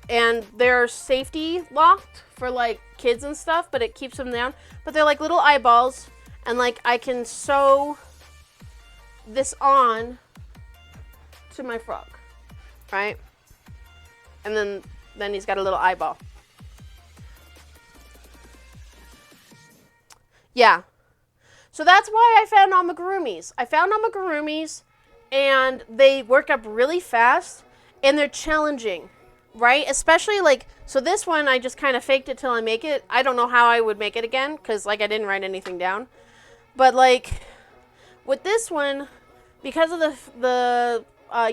And they're safety locked for like kids and stuff, but it keeps them down. But they're like little eyeballs. And like I can sew this on to my frog, right? And then he's got a little eyeball. Yeah. So that's why I found amigurumis. I found amigurumis, and they work up really fast, and they're challenging, right? Especially like, so this one I just kind of faked it till I make it. I don't know how I would make it again, because like I didn't write anything down. But like with this one, because of the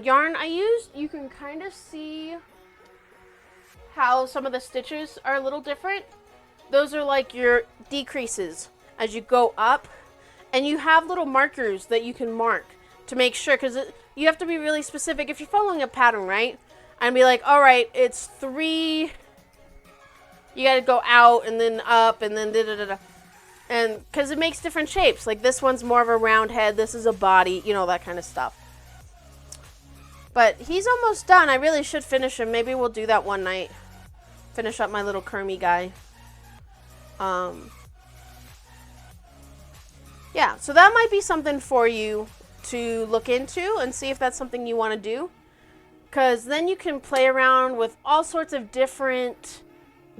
yarn I used, you can kind of see how some of the stitches are a little different. those are like your decreases as you go up, and you have little markers that you can mark to make sure, because you have to be really specific if you're following a pattern, right? And be like, all right, it's 3. You got to go out and then up and then da-da-da-da. And because it makes different shapes. Like this one's more of a round head. This is a body, you know, that kind of stuff. But he's almost done. I really should finish him. Maybe we'll do that one night. Finish up my little Kermie guy. Yeah, so that might be something for you to look into and see if that's something you want to do. Because then you can play around with all sorts of different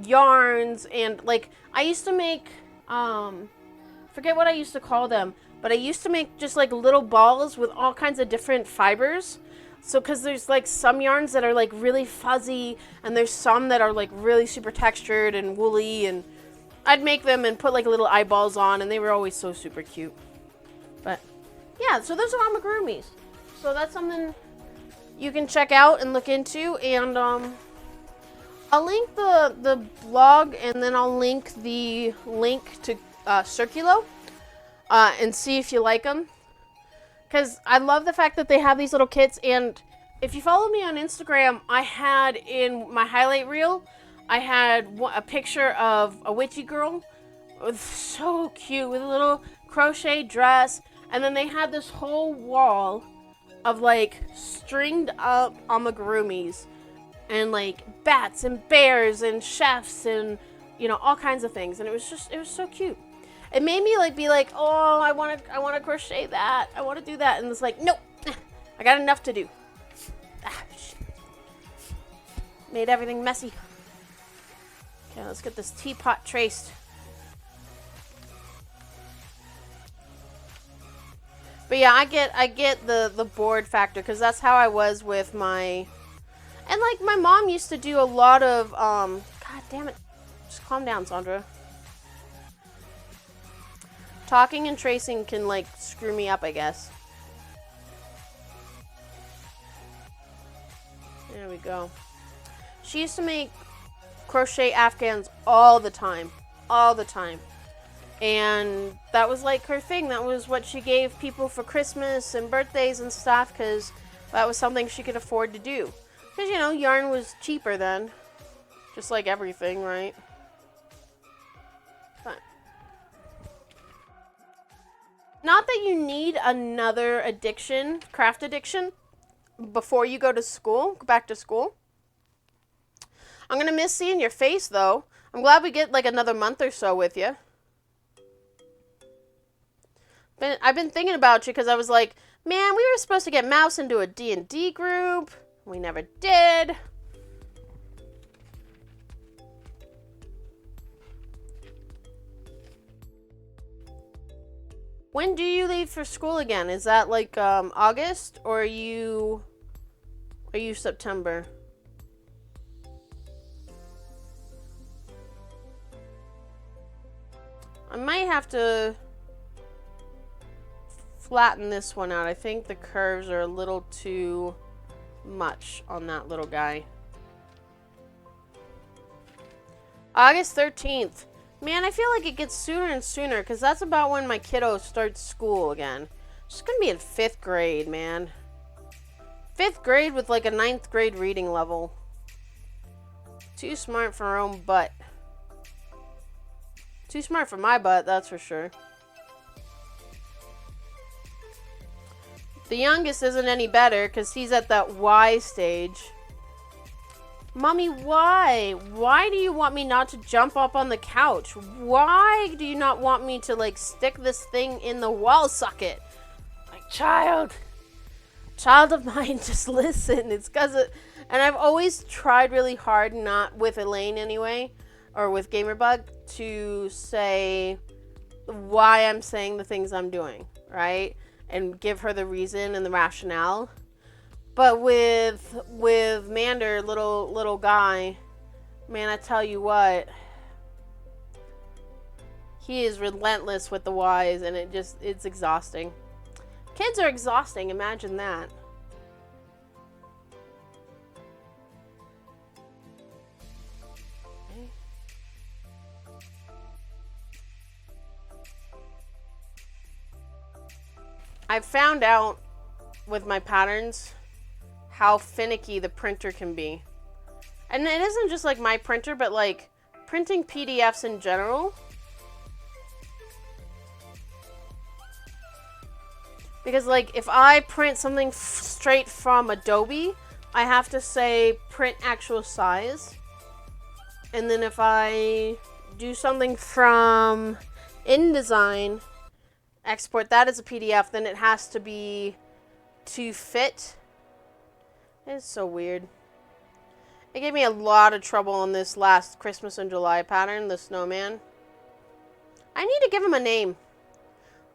yarns. And like, I used to make, forget what I used to call them, but I used to make just like little balls with all kinds of different fibers. So, because there's like some yarns that are like really fuzzy, and there's some that are like really super textured and woolly, and I'd make them and put like little eyeballs on, and they were always so super cute. But yeah, so those are amigurumis. So that's something you can check out and look into, and I'll link the blog, and then I'll link the link to Circulo, and see if you like them. Because I love the fact that they have these little kits, and if you follow me on Instagram, I had in my highlight reel, I had a picture of a witchy girl. It was so cute with a little crochet dress, and then they had this whole wall of like stringed up amigurumis and like bats and bears and chefs and, you know, all kinds of things, and it was so cute. It made me like be like, oh, I want to crochet that. I want to do that. And it's like, nope, I got enough to do. Shit. Made everything messy. Okay, let's get this teapot traced. But yeah, I get the bored factor, because that's how I was with my, and like my mom used to do a lot of God damn it. Just calm down, Sandra. Talking and tracing can like screw me up, I guess. There we go. She used to make crochet afghans all the time. And that was like her thing. That was what she gave people for Christmas and birthdays and stuff, because that was something she could afford to do. Because, you know, yarn was cheaper then. Just like everything, right? But not that you need another addiction, craft addiction, before you go to school, go back to school. I'm going to miss seeing your face, though. I'm glad we get like another month or so with you. But I've been thinking about you because I was like, man, we were supposed to get Mouse into a D&D group. We never did. When do you leave for school again? Is that like August, or are you September? I might have to flatten this one out. I think the curves are a little too much on that little guy. August 13th. Man, I feel like it gets sooner and sooner, because that's about when my kiddo starts school again. She's going to be in 5th grade, man. 5th grade with like a 9th grade reading level. Too smart for her own butt. Too smart for my butt, that's for sure. The youngest isn't any better, because he's at that Y stage. Mommy, why? Why do you want me not to jump up on the couch? Why do you not want me to, like, stick this thing in the wall socket? Like, child of mine, just listen. It's because it... And I've always tried really hard, not with Elaine anyway, or with Gamerbug, to say why I'm saying the things I'm doing, right? And give her the reason and the rationale. But with Mander, little guy, man, I tell you what, he is relentless with the whys, and it's exhausting. Kids are exhausting, imagine that. I've found out with my patterns how finicky the printer can be. And it isn't just like my printer, but like printing PDFs in general. Because like if I print something straight from Adobe, I have to say print actual size. And then if I do something from InDesign, export that as a PDF, then it has to be to fit. It's so weird. It gave me a lot of trouble on this last Christmas in July pattern, the snowman. I need to give him a name.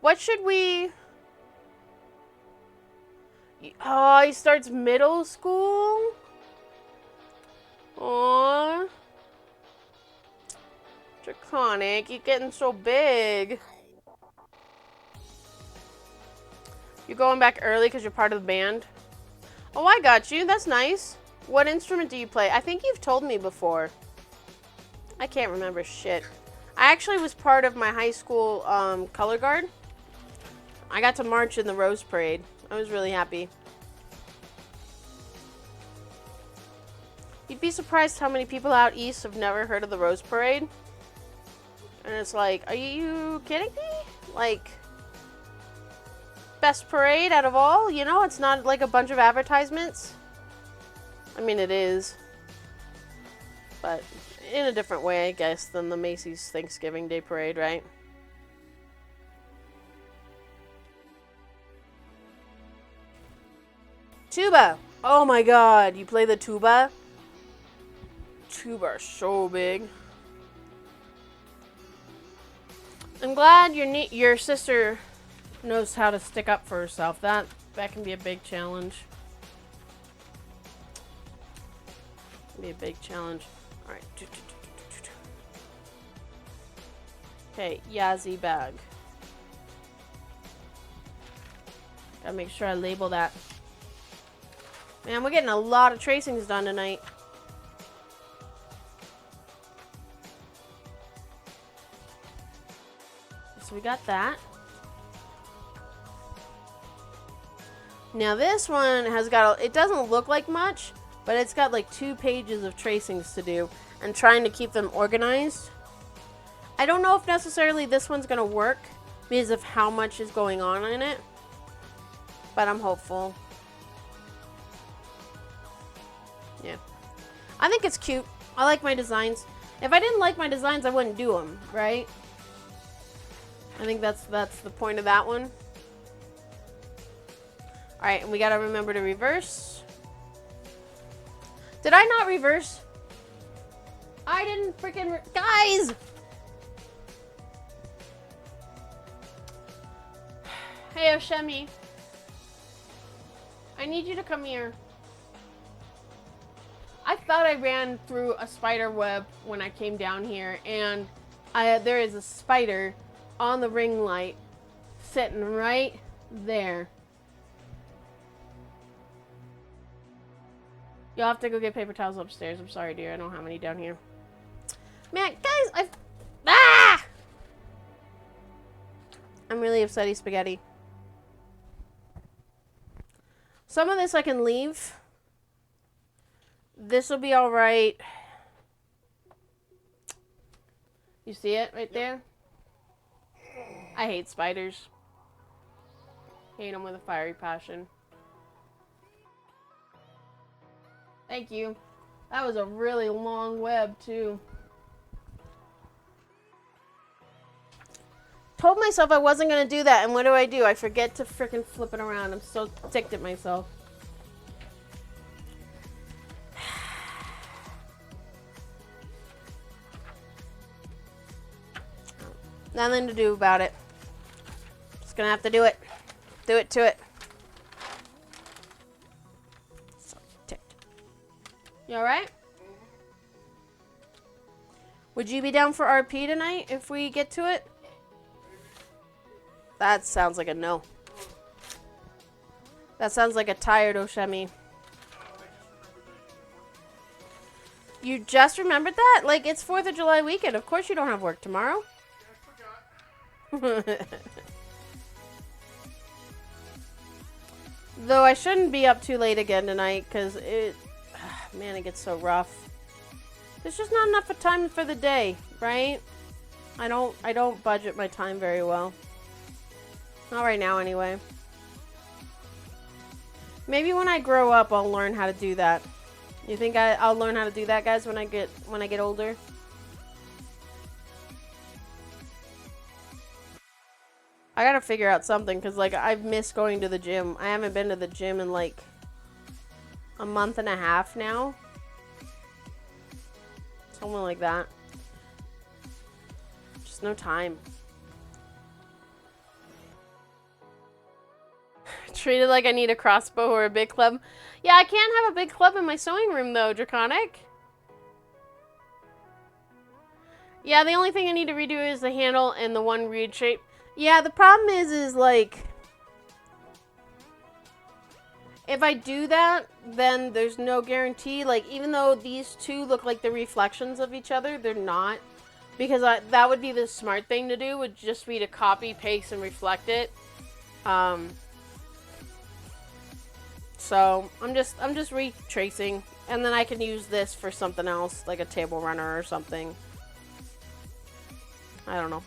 What should we... Oh, he starts middle school? Aww. Draconic, you're getting so big. You're going back early because you're part of the band? Oh, I got you. That's nice. What instrument do you play? I think you've told me before. I can't remember shit. I actually was part of my high school color guard. I got to march in the Rose Parade. I was really happy. You'd be surprised how many people out east have never heard of the Rose Parade. And it's like, are you kidding me? Like, best parade out of all? You know, it's not like a bunch of advertisements. I mean, it is. But in a different way, I guess, than the Macy's Thanksgiving Day Parade, right? Tuba! Oh my god, you play the tuba? Tuba are so big. I'm glad your sister knows how to stick up for herself. That can be a big challenge. Be a big challenge. All right. Okay, Yazzie bag. Gotta make sure I label that. Man, we're getting a lot of tracings done tonight. So we got that. Now this one has got it doesn't look like much, but it's got like 2 pages of tracings to do and trying to keep them organized. I don't know if necessarily this one's gonna work because of how much is going on in it, but I'm hopeful. Yeah. I think it's cute. I like my designs. If I didn't like my designs, I wouldn't do them, right? I think that's the point of that one. Alright, and we gotta remember to reverse. Did I not reverse? I didn't freaking... Guys! Hey, Oshemi. I need you to come here. I thought I ran through a spider web when I came down here, and there is a spider on the ring light sitting right there. You'll have to go get paper towels upstairs. I'm sorry, dear. I don't have any down here. Man, guys, I'm really upsetty spaghetti. Some of this I can leave. This will be alright. You see it right there? I hate spiders. Hate them with a fiery passion. Thank you. That was a really long web, too. Told myself I wasn't going to do that, and what do? I forget to frickin' flip it around. I'm so ticked at myself. Nothing to do about it. Just gonna have to do it. Do it to it. So ticked. You alright? Would you be down for RP tonight if we get to it? That sounds like a no. That sounds like a tired Oshemi. You just remembered that? Like, it's 4th of July weekend. Of course you don't have work tomorrow. Though I shouldn't be up too late again tonight, because man, it gets so rough. There's just not enough of time for the day, right? I don't budget my time very well. Not right now, anyway. Maybe when I grow up, I'll learn how to do that. You think I'll learn how to do that, guys, when I get older? I gotta figure out something, because, like, I've missed going to the gym. I haven't been to the gym in, like, a month and a half now. Something like that. Just no time. Treated like I need a crossbow or a big club. Yeah, I can't have a big club in my sewing room, though, Draconic. Yeah, the only thing I need to redo is the handle and the one reed shape. Yeah, the problem is like, if I do that, then there's no guarantee. Like, even though these two look like the reflections of each other, they're not. Because that would be the smart thing to do, would just be to copy, paste, and reflect it. So, I'm just retracing. And then I can use this for something else, like a table runner or something. I don't know.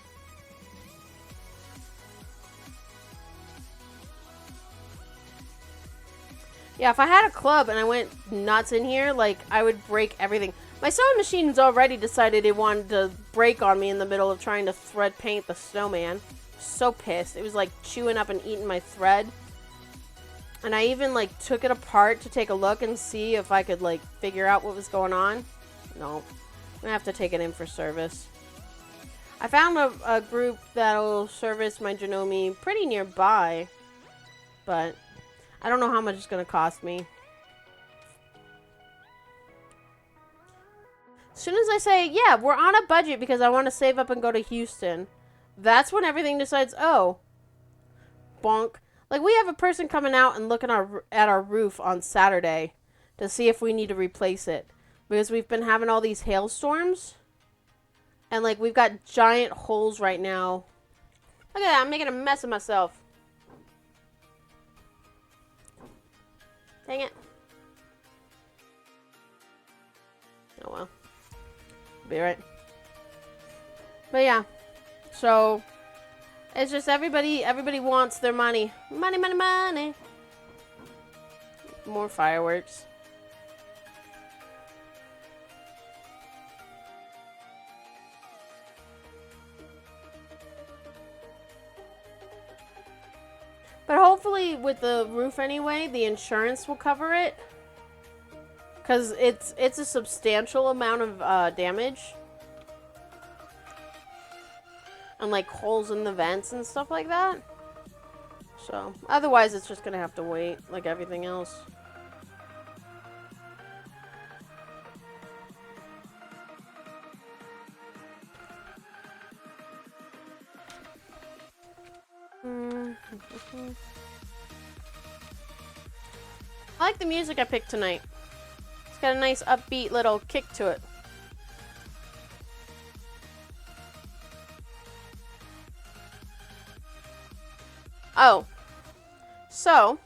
Yeah, if I had a club and I went nuts in here, like, I would break everything. My sewing machine's already decided it wanted to break on me in the middle of trying to thread paint the snowman. So pissed. It was, like, chewing up and eating my thread. And I even, like, took it apart to take a look and see if I could, like, figure out what was going on. No. I'm gonna have to take it in for service. I found a group that'll service my Janome pretty nearby. But I don't know how much it's going to cost me. As soon as I say, yeah, we're on a budget because I want to save up and go to Houston, that's when everything decides, oh, bonk. Like, we have a person coming out and looking at our roof on Saturday to see if we need to replace it. Because we've been having all these hailstorms. And, like, we've got giant holes right now. Look at that, I'm making a mess of myself. Dang it. Oh well. Be right. But yeah. So it's just everybody wants their money. Money, money, money. More fireworks. But hopefully with the roof anyway, the insurance will cover it. Because it's a substantial amount of damage. And like holes in the vents and stuff like that. So, otherwise it's just going to have to wait like everything else. I like the music I picked tonight. It's got a nice upbeat little kick to it. Oh. So,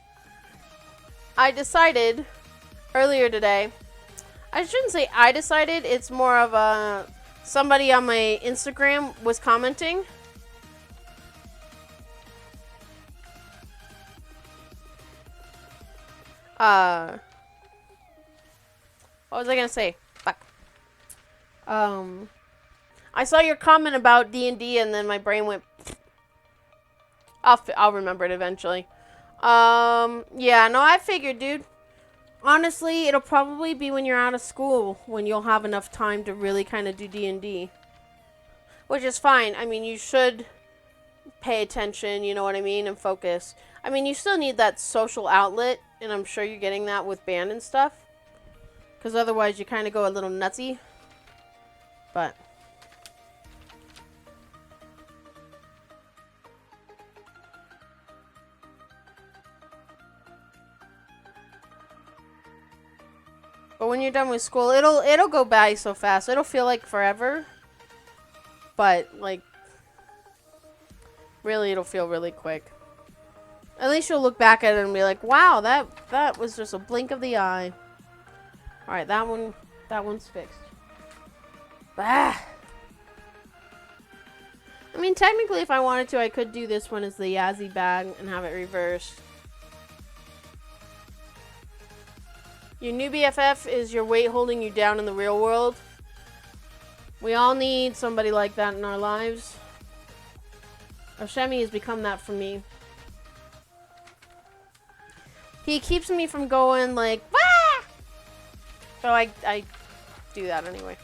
I decided earlier today, I shouldn't say I decided, it's more of a, somebody on my Instagram was commenting. What was I gonna say? Fuck. I saw your comment about D&D and then my brain went, I'll remember it eventually. Yeah, no, I figured, dude. Honestly, it'll probably be when you're out of school, when you'll have enough time to really kind of do D&D. Which is fine. I mean, you should pay attention, you know what I mean, and focus. I mean, you still need that social outlet, and I'm sure you're getting that with band and stuff. Because otherwise you kind of go a little nutsy. But when you're done with school, it'll go by so fast. It'll feel like forever. But like really it'll feel really quick. At least you'll look back at it and be like, wow, that was just a blink of the eye. Alright, that one's fixed. Bah. I mean, technically, if I wanted to, I could do this one as the Yazzie bag and have it reversed. Your new BFF is your weight holding you down in the real world. We all need somebody like that in our lives. Oshemi has become that for me. He keeps me from going like, wah! So I do that anyway.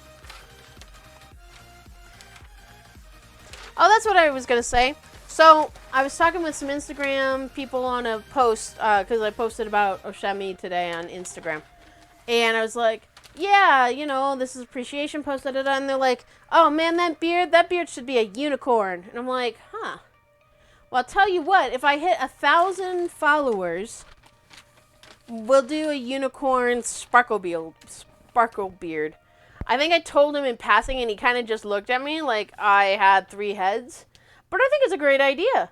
Oh, that's what I was going to say. So, I was talking with some Instagram people on a post, because I posted about Oshemi today on Instagram. And I was like, yeah, you know, this is appreciation post, and they're like, oh man, that beard should be a unicorn. And I'm like, huh. Well, I'll tell you what, if I hit 1,000 followers, we'll do a unicorn sparkle beard. I think I told him in passing, and he kind of just looked at me like I had 3 heads. But I think it's a great idea.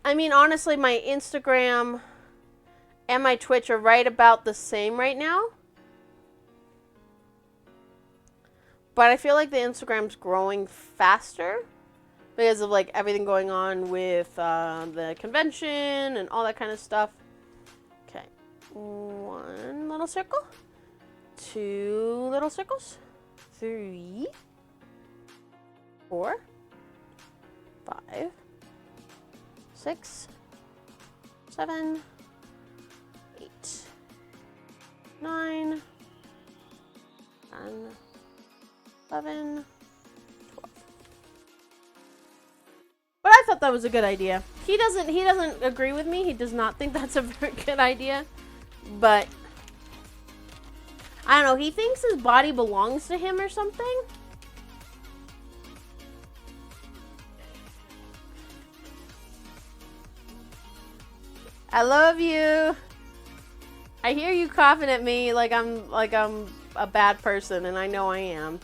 I mean, honestly, my Instagram and my Twitch are right about the same right now. But I feel like the Instagram's growing faster because of like everything going on with the convention and all that kind of stuff. Okay, 1 little circle, 2 little circles, 3, 4, 5, 6, 7, 8, 9, 10, 11, 12. But I thought that was a good idea. He doesn't agree with me. He does not think that's a very good idea. But I don't know, he thinks his body belongs to him or something. I love you. I hear you coughing at me like I'm a bad person, and I know I am.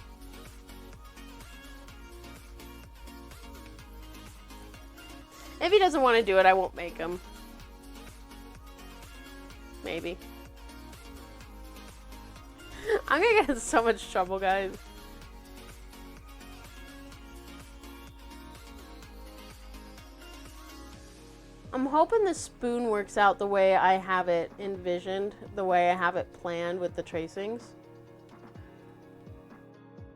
If he doesn't want to do it, I won't make him. Maybe. I'm gonna get in so much trouble, guys. I'm hoping the spoon works out the way I have it envisioned, the way I have it planned with the tracings.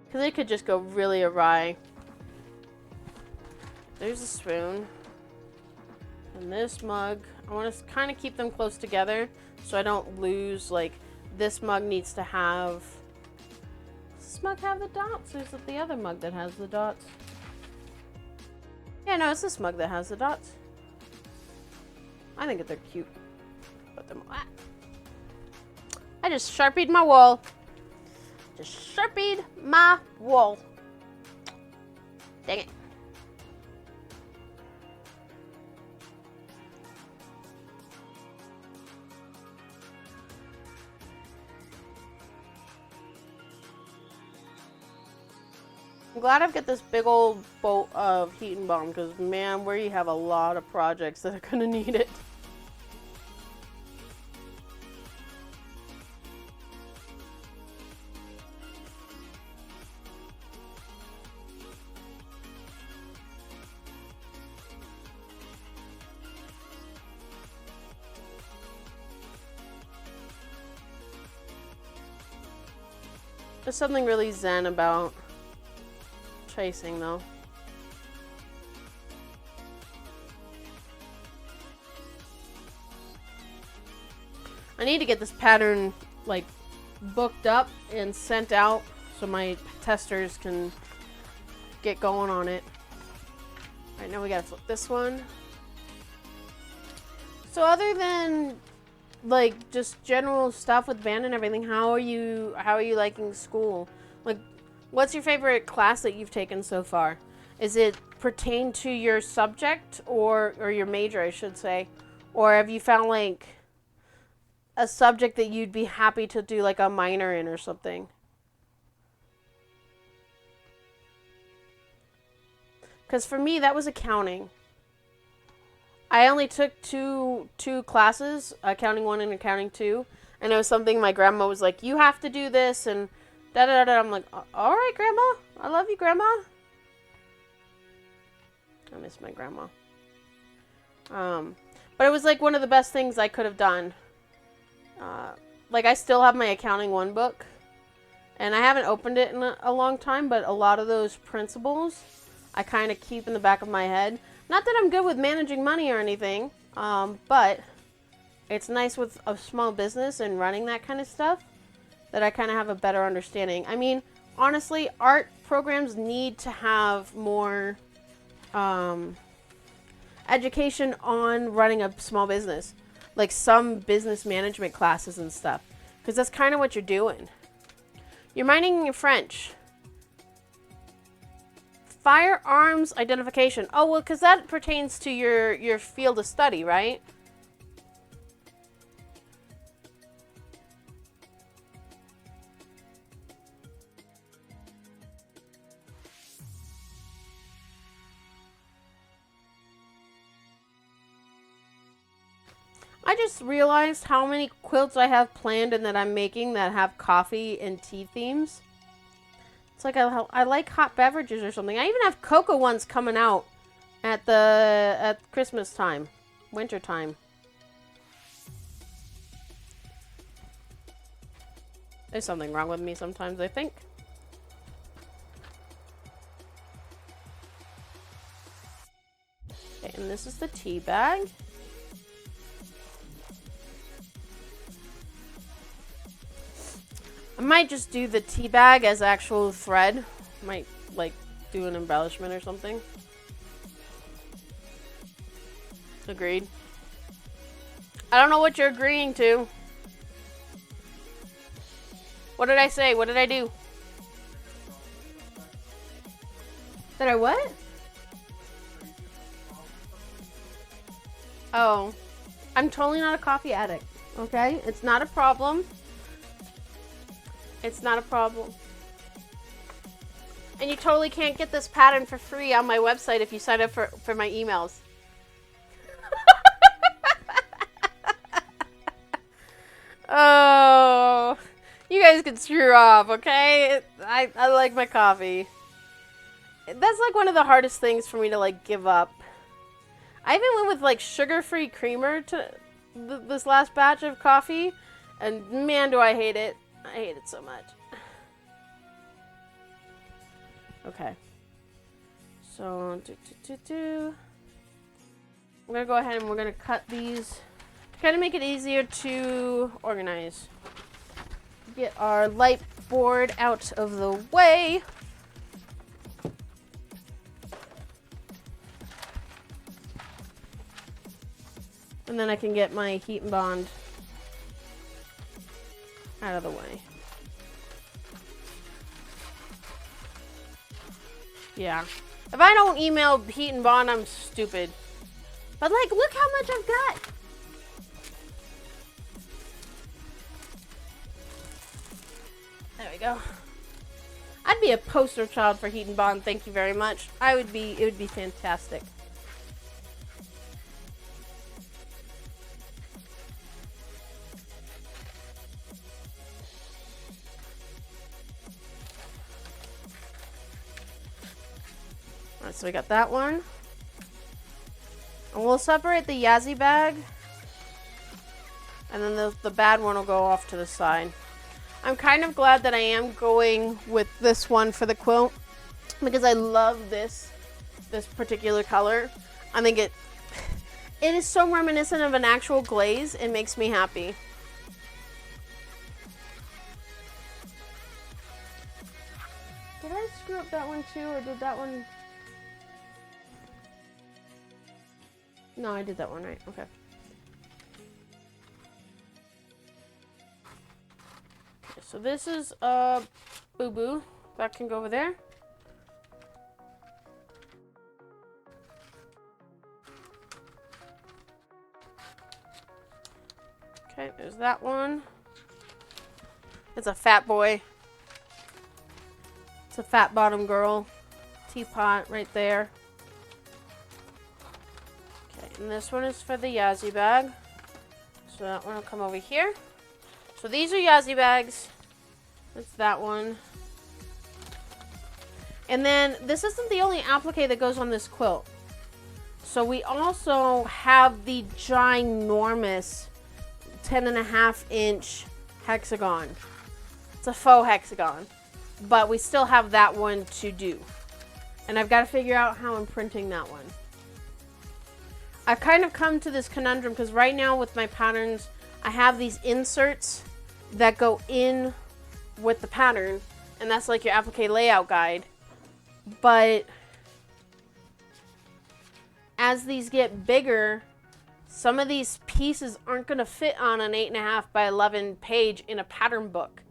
Because it could just go really awry. There's a spoon. And this mug. I want to kind of keep them close together so I don't lose, like, this mug needs to have... Does this mug have the dots, or is it the other mug that has the dots? Yeah, no, it's this mug that has the dots. I think that they're cute. Put them... Ah. I just Sharpied my wall. Just Sharpied my wall. Dang it. I'm glad I've got this big old boat of heat and bomb, because man, we have a lot of projects that are gonna need it. There's something really zen about tracing, though. I need to get this pattern, like, booked up and sent out so my testers can get going on it. Alright, now we gotta flip this one. So other than, like, just general stuff with band and everything, how are you liking school? Like, what's your favorite class that you've taken so far? Is it pertain to your subject or your major, I should say? Or have you found, like, a subject that you'd be happy to do, like, a minor in or something? Because for me, that was accounting. I only took two classes, accounting 1 and accounting 2, and it was something my grandma was like, you have to do this, and da da da. I'm like, all right, Grandma. I love you, Grandma. I miss my grandma. But it was like one of the best things I could have done. Like, I still have my accounting 1 book, and I haven't opened it in a long time, but a lot of those principles I kind of keep in the back of my head. Not that I'm good with managing money or anything, but it's nice with a small business and running that kind of stuff that I kind of have a better understanding. I mean, honestly, art programs need to have more education on running a small business. Like some business management classes and stuff. Because that's kind of what you're doing. You're minoring in French. Firearms identification. Oh, well, because that pertains to your field of study, right? I just realized how many quilts I have planned and that I'm making that have coffee and tea themes. It's like I like hot beverages or something. I even have cocoa ones coming out at Christmas time, winter time. There's something wrong with me sometimes, I think. Okay, and this is the tea bag. I might just do the tea bag as actual thread. Might, like, do an embellishment or something. Agreed. I don't know what you're agreeing to. What did I say? What did I do? Did I what? Oh. I'm totally not a coffee addict. Okay? It's not a problem. It's not a problem. And you totally can't get this pattern for free on my website if you sign up for my emails. Oh, you guys can screw off, okay? I like my coffee. That's like one of the hardest things for me to like give up. I even went with like sugar-free creamer to this last batch of coffee, and man, do I hate it. I hate it so much. Okay. So, I'm gonna go ahead and we're gonna cut these to kind of make it easier to organize. Get our light board out of the way. And then I can get my heat and bond out of the way. Yeah. If I don't email heat and bond, I'm stupid. But like, look how much I've got. There we go. I'd be a poster child for heat and bond, thank you very much. It would be fantastic. Alright, so we got that one. And we'll separate the Yazzie bag. And then the bad one will go off to the side. I'm kind of glad that I am going with this one for the quilt, because I love this particular color. I think it is so reminiscent of an actual glaze. It makes me happy. Did I screw up that one too, or did that one? No, I did that one right. Okay. Okay, so this is boo-boo. That can go over there. Okay, there's that one. It's a fat boy. It's a fat bottom girl. Teapot right there. Okay, And this one is for the Yazzie bag. So that one will come over here. So these are Yazzie bags. That's that one. And then this isn't the only applique that goes on this quilt. So we also have the ginormous 10.5-inch hexagon. It's a faux hexagon, but we still have that one to do. And I've got to figure out how I'm printing that one. I've kind of come to this conundrum because right now with my patterns, I have these inserts that go in with the pattern, and that's like your applique layout guide. But as these get bigger, some of these pieces aren't going to fit on an 8.5 by 11 page in a pattern book.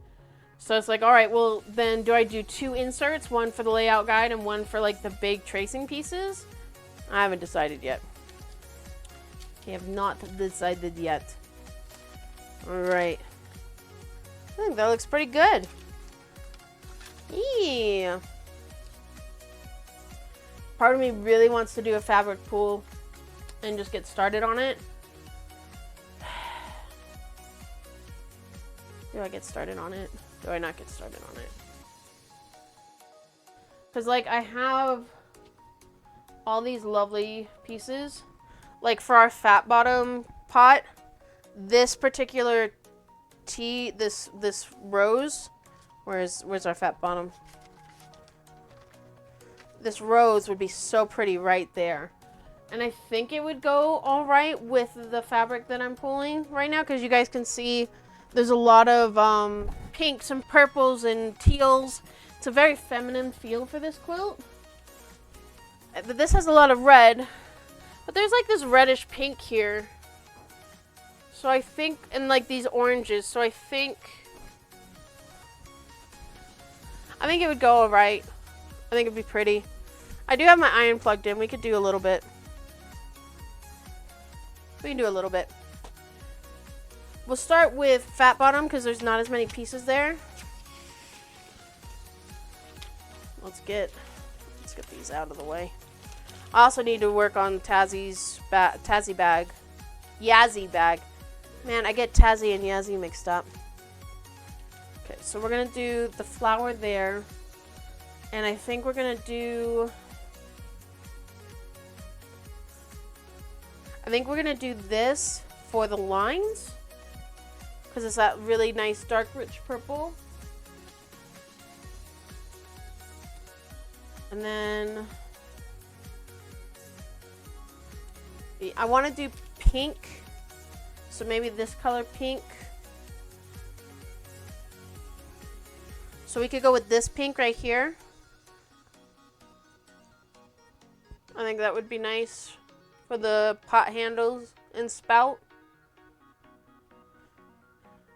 So it's like, all right, well, then do I do 2 inserts, one for the layout guide and one for like the big tracing pieces? I haven't decided yet. I have not decided yet. All right. I think that looks pretty good. Yeah. Part of me really wants to do a fabric pool and just get started on it. Do I get started on it? Do I not get started on it? Because, like, I have all these lovely pieces. Like, for our fat bottom pot, this particular tea, this rose, where's our fat bottom? This rose would be so pretty right there. And I think it would go all right with the fabric that I'm pulling right now, because you guys can see there's a lot of pinks and purples and teals. It's a very feminine feel for this quilt. This has a lot of red, but there's like this reddish pink here. So I think, and like these oranges, so I think it would go all right. I think it'd be pretty. I do have my iron plugged in. We could do a little bit. We can do a little bit. We'll start with fat bottom because there's not as many pieces there. Let's get these out of the way. I also need to work on Yazzie bag. Man, I get Tazzy and Yazzie mixed up. Okay, so we're gonna do the flower there, and I think we're gonna do. I think we're gonna do this for the lines, because it's that really nice dark rich purple. And then I want to do pink, so maybe this color pink. So we could go with this pink right here. I think that would be nice for the pot handles and spout.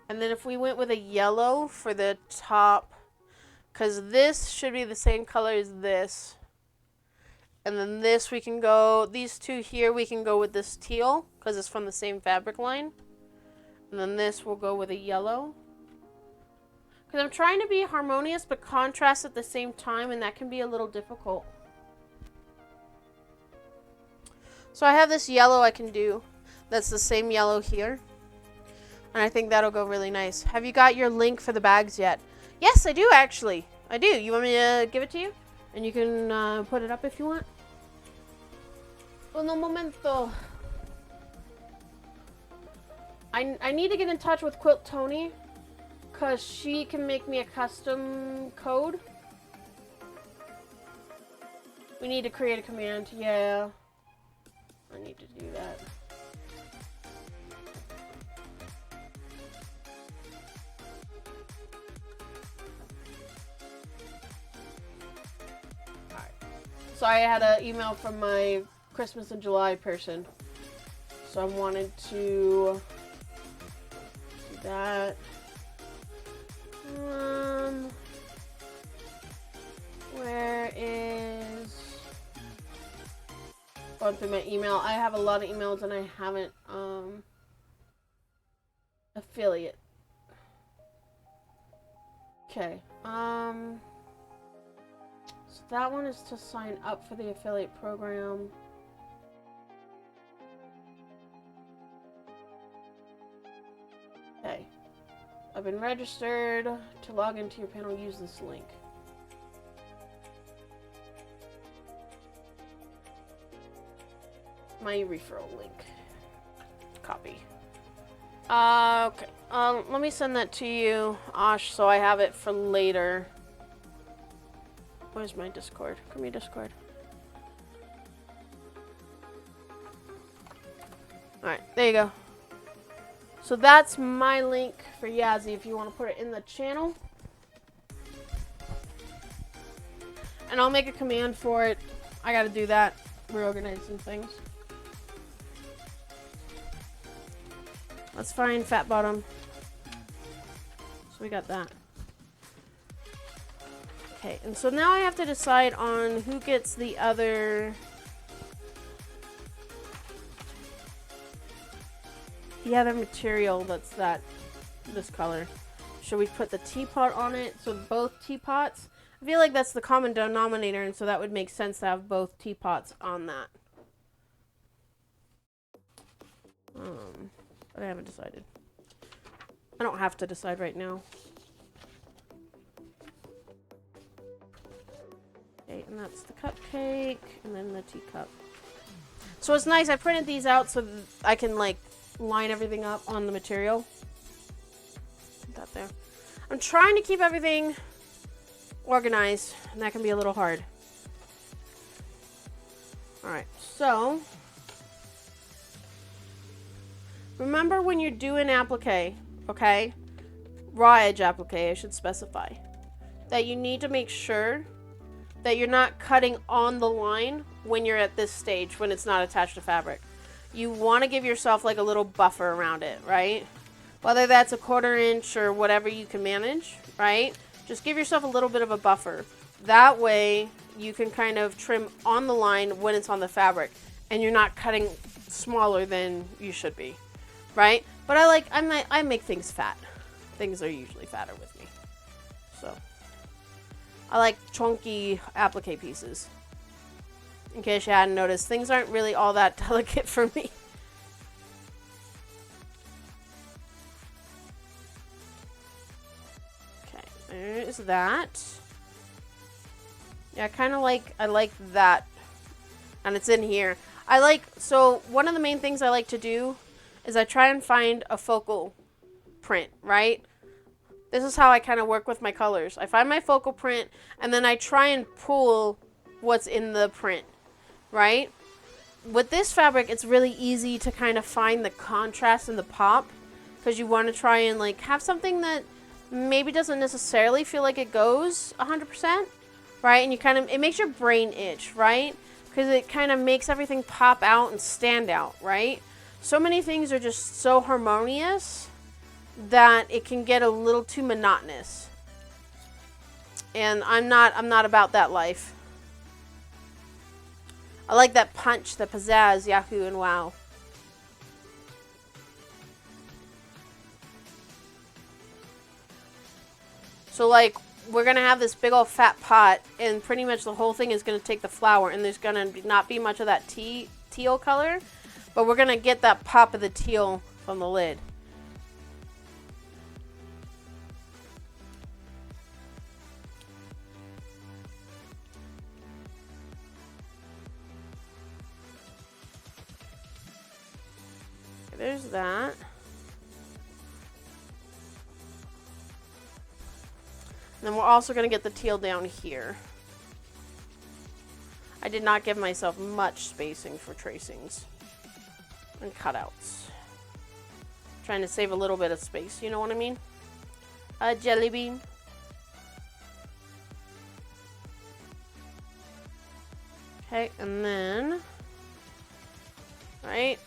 And then if we went with a yellow for the top, because this should be the same color as this. And then this we can go, these two here we can go with this teal, because it's from the same fabric line. And then this will go with a yellow. Because I'm trying to be harmonious but contrast at the same time, and that can be a little difficult. So I have this yellow I can do. That's the same yellow here. And I think that'll go really nice. Have you got your link for the bags yet? Yes, I do actually. I do. You want me to give it to you? And you can put it up if you want. Uno momento. I need to get in touch with Quilt Tony, because she can make me a custom code. We need to create a command. Yeah. I need to do that. Alright. So I had an email from my Christmas in July person. So I wanted to do that. Where is... Going through my email. I have a lot of emails and I haven't affiliate. Okay. So that one is to sign up for the affiliate program. I've been registered. To log into your panel, use this link. My referral link. Copy. Okay. Let me send that to you, Osh, so I have it for later. Where's my Discord? Come here, Discord. Alright, there you go. So that's my link for Yazzie if you want to put it in the channel. And I'll make a command for it. I gotta do that. Reorganizing things. Let's find Fat Bottom. So we got that. Okay, and so now I have to decide on who gets the other... material that's this color. Should we put the teapot on it? So both teapots? I feel like that's the common denominator, and so that would make sense to have both teapots on that. But I haven't decided. I don't have to decide right now. Okay, and that's the cupcake, and then the teacup. So it's nice, I printed these out so that I can, like, line everything up on the material. Put that there. I'm trying to keep everything organized, and that can be a little hard. Alright, so remember when you're doing applique, okay? Raw edge applique, I should specify. That you need to make sure that you're not cutting on the line when you're at this stage, when it's not attached to fabric. You want to give yourself like a little buffer around it, right? Whether that's a 1/4 inch or whatever you can manage, right? Just give yourself a little bit of a buffer. That way you can kind of trim on the line when it's on the fabric and you're not cutting smaller than you should be, right? But I make things fat. Things are usually fatter with me. So I like chunky applique pieces. In case you hadn't noticed, things aren't really all that delicate for me. Okay, there's that. Yeah, I like that. And it's in here. So one of the main things I like to do is I try and find a focal print, right? This is how I kind of work with my colors. I find my focal print, and then I try and pull what's in the print. Right? With this fabric, it's really easy to kind of find the contrast and the pop, because you want to try and like have something that maybe doesn't necessarily feel like it goes 100%, right? And it makes your brain itch, right? Because it kind of makes everything pop out and stand out, right? So many things are just so harmonious that it can get a little too monotonous. And I'm not about that life. I like that punch, the pizzazz, Yahoo, and wow. So, like, we're going to have this big old fat pot, and pretty much the whole thing is going to take the flour, and there's going to not be much of that teal color, but we're going to get that pop of the teal from the lid. There's that. And then we're also going to get the teal down here. I did not give myself much spacing for tracings and cutouts. Trying to save a little bit of space, you know what I mean? A jelly bean. Okay, and then, right?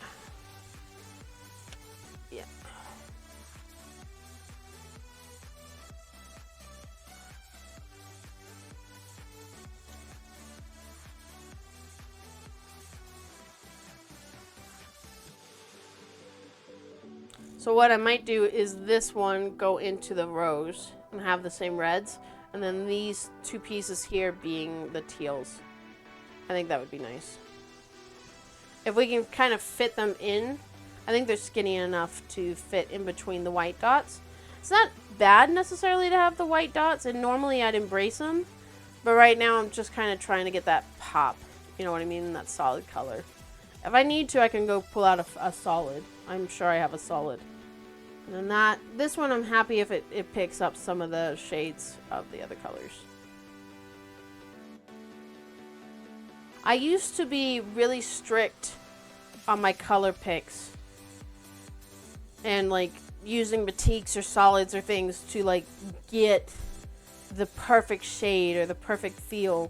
Yeah. So what I might do is this one go into the rose and have the same reds, and then these two pieces here being the teals. I think that would be nice. If we can kind of fit them in, I think they're skinny enough to fit in between the white dots. It's not bad necessarily to have the white dots, and normally I'd embrace them. But right now I'm just kind of trying to get that pop. You know what I mean? That solid color. If I need to, I can go pull out a solid. I'm sure I have a solid. And then this one I'm happy if it picks up some of the shades of the other colors. I used to be really strict on my color picks. And like using batiks or solids or things to like get the perfect shade or the perfect feel.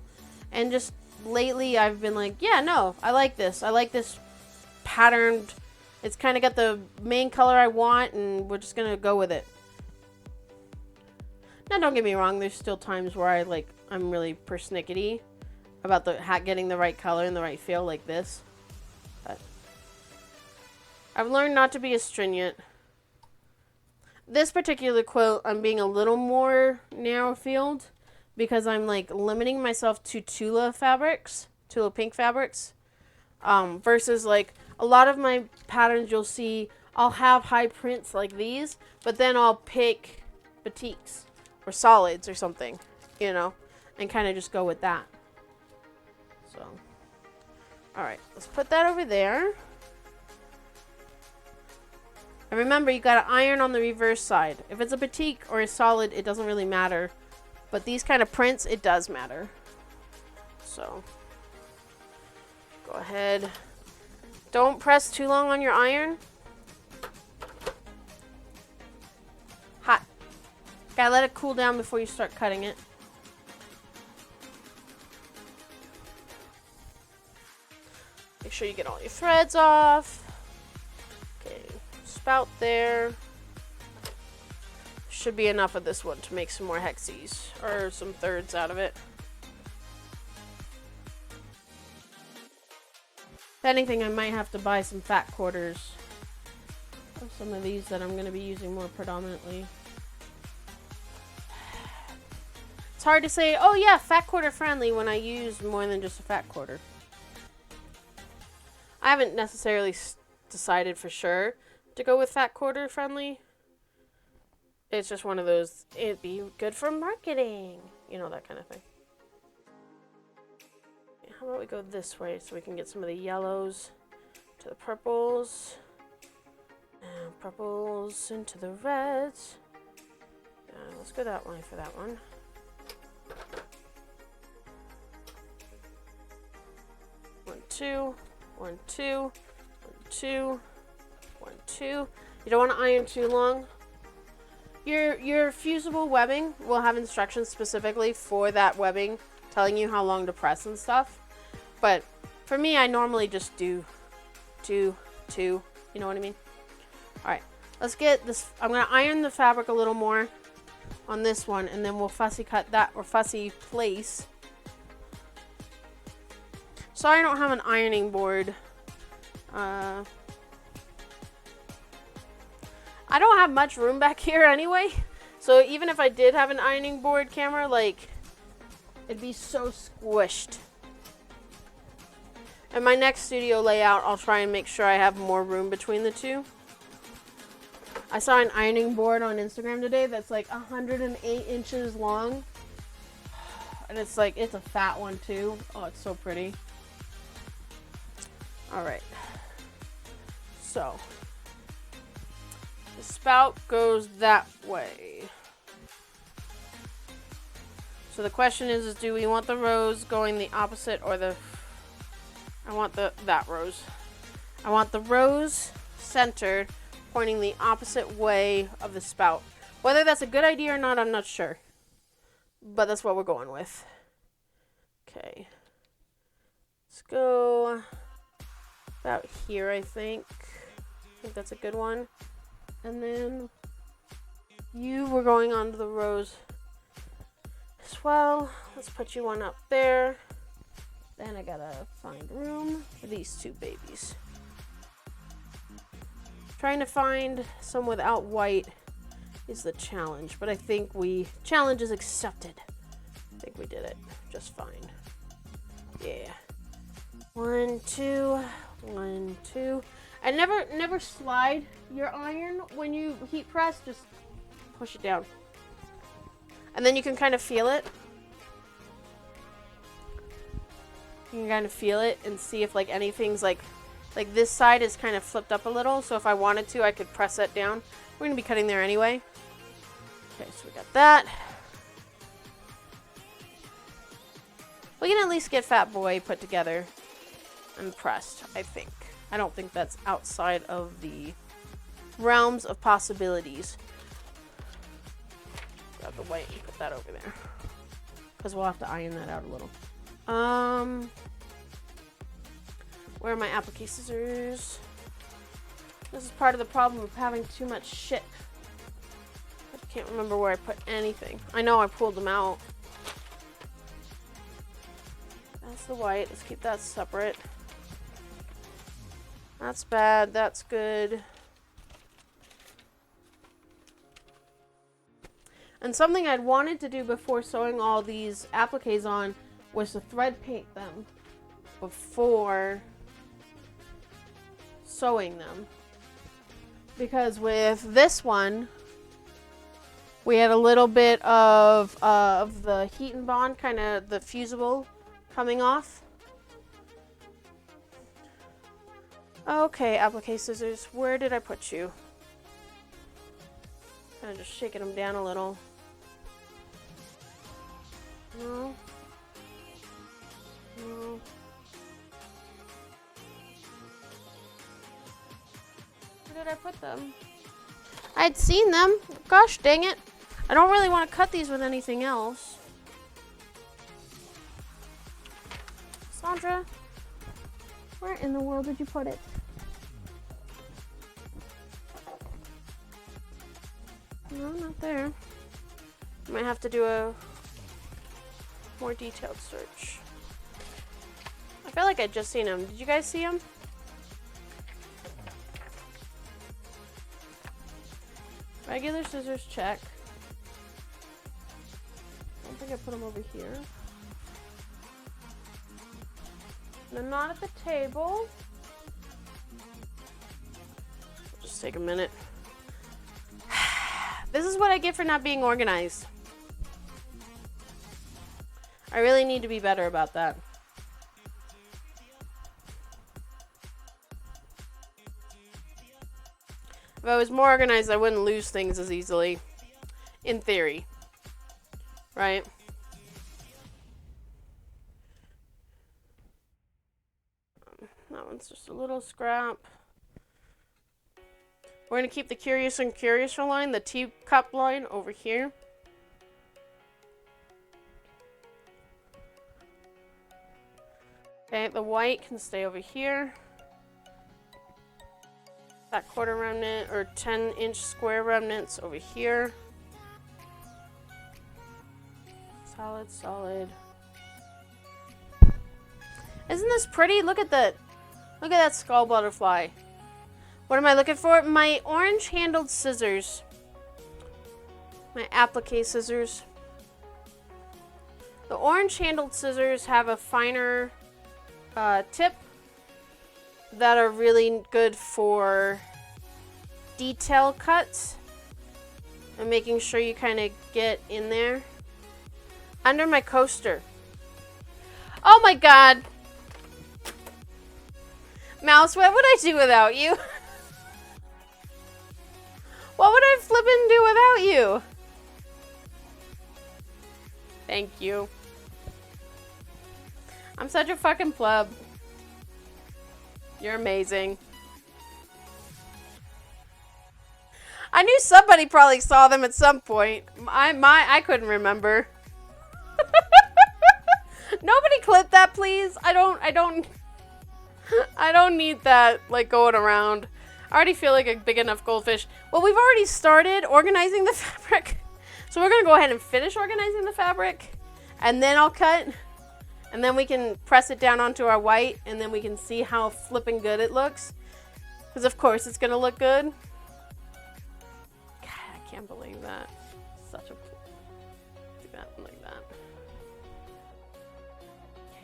And just lately I've been like, yeah, no, I like this. I like this patterned. It's kind of got the main color I want, and we're just gonna go with it. Now, don't get me wrong. There's still times where I'm really persnickety about getting the right color and the right feel, like this. But I've learned not to be as stringent. This particular quilt, I'm being a little more narrow field because I'm like limiting myself to Tula pink fabrics, versus like a lot of my patterns you'll see I'll have high prints like these, but then I'll pick batiks or solids or something, you know, and kind of just go with that. So, all right, let's put that over there. And remember, you got to iron on the reverse side. If it's a batik or a solid, it doesn't really matter. But these kind of prints, it does matter. So, go ahead. Don't press too long on your iron. Hot. Gotta let it cool down before you start cutting it. Make sure you get all your threads off. Okay, spout there. Should be enough of this one to make some more hexies or some thirds out of it. If anything, I might have to buy some fat quarters of some of these that I'm going to be using more predominantly. It's hard to say, oh yeah, fat quarter friendly when I use more than just a fat quarter. I haven't necessarily decided for sure to go with fat quarter friendly. It's just one of those, it'd be good for marketing, you know, that kind of thing. How about we go this way so we can get some of the yellows to the purples, and purples into the reds. Let's go that way for that one. One, two, 1, 2, 1, 2, 1, 2. You don't want to iron too long. Your fusible webbing will have instructions specifically for that webbing, telling you how long to press and stuff. But for me, I normally just do 2, 2. You know what I mean? All right, let's get this. I'm gonna iron the fabric a little more on this one, and then we'll fussy cut that or fussy place. Sorry, I don't have an ironing board. I don't have much room back here anyway, so even if I did have an ironing board camera, like, it'd be so squished. In my next studio layout, I'll try and make sure I have more room between the two. I saw an ironing board on Instagram today that's like 108 inches long, and it's like, it's a fat one too. Oh, it's so pretty. All right, so the spout goes that way. So the question is do we want the rows going the opposite or the... I want that rows. I want the rows centered, pointing the opposite way of the spout. Whether that's a good idea or not, I'm not sure. But that's what we're going with. Okay. Let's go about here, I think. I think that's a good one. And then we're going on to the rows as well. Let's put you one up there. Then I gotta find room for these two babies. Trying to find some without white is the challenge, but I think challenge is accepted. I think we did it just fine. Yeah. 1, 2, 1, 2. And never slide your iron when you heat press. Just push it down. And then you can kind of feel it. You can kind of feel it and see if like anything's like this side is kind of flipped up a little. So if I wanted to, I could press that down. We're going to be cutting there anyway. Okay, so we got that. We can at least get Fat Boy put together and pressed, I think. I don't think that's outside of the realms of possibilities. Grab the white and put that over there. Because we'll have to iron that out a little. Where are my applique scissors? This is part of the problem of having too much shit. I can't remember where I put anything. I know I pulled them out. That's the white. Let's keep that separate. That's bad. That's good. And something I'd wanted to do before sewing all these appliques on was to thread paint them before sewing them. Because with this one, we had a little bit of the heat and bond, kind of the fusible coming off. Okay, applique scissors, where did I put you? Kind of just shaking them down a little. No. No. Where did I put them? I'd seen them. Gosh dang it. I don't really want to cut these with anything else. Sandra, where in the world did you put it? No, not there. I might have to do a more detailed search. I feel like I'd just seen them. Did you guys see them? Regular scissors, check. I don't think I put them over here. They're not at the table. Just take a minute. This is what I get for not being organized. I really need to be better about that. If I was more organized, I wouldn't lose things as easily. In theory. Right? That one's just a little scrap. We're going to keep the Curious and Curiouser line, the teacup line, over here. Okay, the white can stay over here. That quarter remnant, or 10-inch square remnants over here. Solid, solid. Isn't this pretty? Look at that. Look at that skull butterfly. What am I looking for? My orange-handled scissors. My applique scissors. The orange-handled scissors have a finer tip that are really good for detail cuts and making sure you kind of get in there. Under my coaster. Oh my god! Mouse, what would I do without you? What would I flippin' do without you? Thank you. I'm such a fucking pleb. You're amazing. I knew somebody probably saw them at some point. I couldn't remember. Nobody clip that, please. I don't need that like going around. I already feel like a big enough goldfish. Well, we've already started organizing the fabric. So we're going to go ahead and finish organizing the fabric. And then I'll cut. And then we can press it down onto our white. And then we can see how flipping good it looks. Because of course it's going to look good. God, I can't believe that. Such a... Do that like that.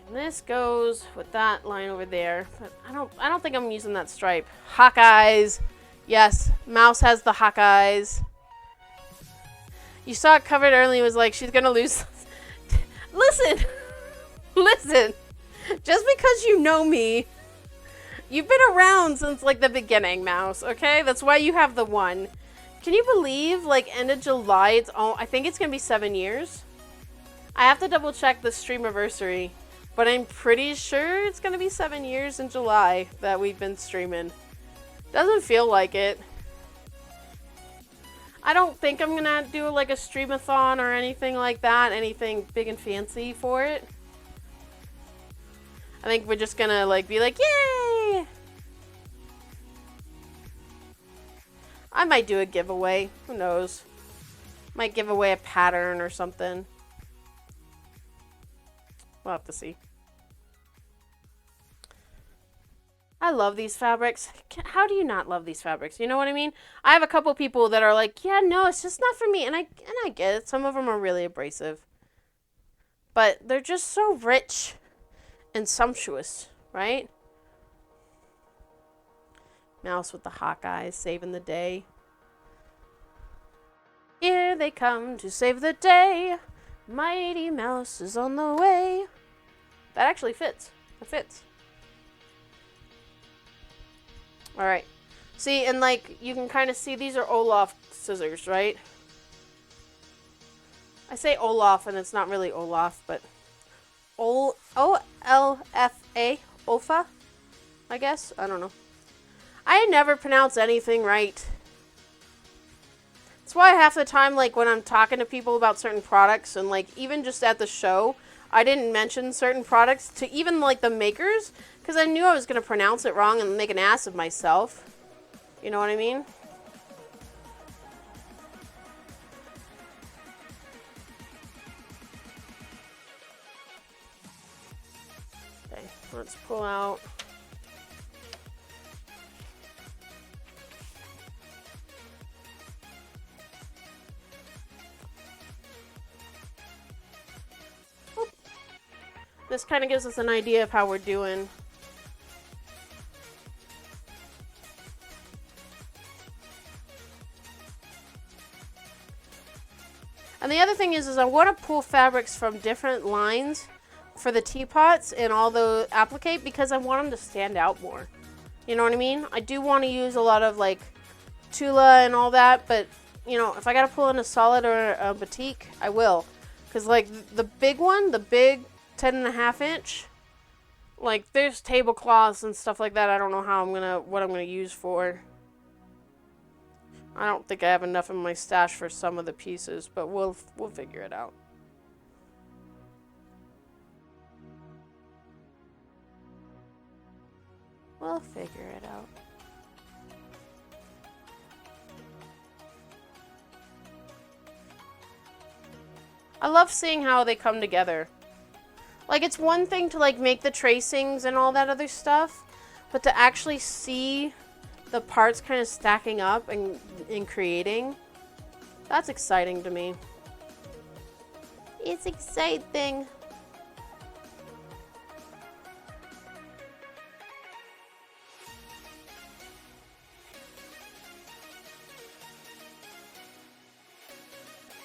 And this goes with that line over there. But I don't think I'm using that stripe. Hawk eyes. Yes, Mouse has the hawk eyes. You saw it covered early and was like, she's gonna lose. Listen! Listen! Just because you know me, you've been around since like the beginning, Mouse, okay? That's why you have the 1. Can you believe, like, end of July, it's I think it's gonna be 7 years? I have to double check the streamiversary, but I'm pretty sure it's gonna be 7 years in July that we've been streaming. Doesn't feel like it. I don't think I'm gonna do like a streamathon or anything like that, anything big and fancy for it. I think we're just gonna like be like, yay! I might do a giveaway. Who knows? Might give away a pattern or something. We'll have to see. I love these fabrics. How do you not love these fabrics? You know what I mean? I have a couple people that are like, yeah, no, it's just not for me. And I get it. Some of them are really abrasive. But they're just so rich and sumptuous, right? Mouse with the hawk eyes, saving the day. Here they come to save the day. Mighty Mouse is on the way. That actually fits. It fits. Alright. See, and like, you can kind of see these are Olaf scissors, right? I say Olaf, and it's not really Olaf, but O-L-F-A? Olfa? I guess? I don't know. I never pronounce anything right. That's why half the time, like, when I'm talking to people about certain products, and like, even just at the show, I didn't mention certain products to even like the makers, because I knew I was going to pronounce it wrong and make an ass of myself. You know what I mean? Okay, let's pull out. Oop. This kind of gives us an idea of how we're doing. And the other thing is I want to pull fabrics from different lines for the teapots and all the applique because I want them to stand out more. You know what I mean? I do want to use a lot of like Tula and all that, but you know, if I got to pull in a solid or a batik, I will. Because like the big one, the big 10.5 inch, like there's tablecloths and stuff like that. I don't know how what I'm gonna use for. I don't think I have enough in my stash for some of the pieces, but we'll figure it out. We'll figure it out. I love seeing how they come together. Like, it's one thing to like make the tracings and all that other stuff, but to actually see the parts kind of stacking up and creating, that's exciting to me. It's exciting.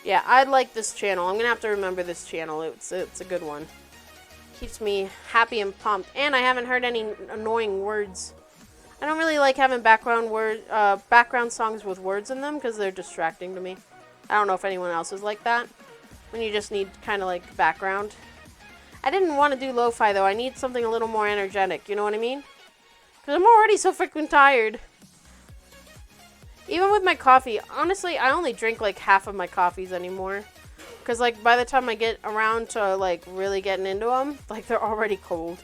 Yeah, I like this channel. I'm gonna have to remember this channel. It's a good one. Keeps me happy and pumped. And I haven't heard any annoying words. I don't really like having background songs with words in them because they're distracting to me. I don't know if anyone else is like that. When you just need kind of like background. I didn't want to do lo-fi though. I need something a little more energetic. You know what I mean? Because I'm already so freaking tired. Even with my coffee, honestly, I only drink like half of my coffees anymore. Because like by the time I get around to like really getting into them, like they're already cold.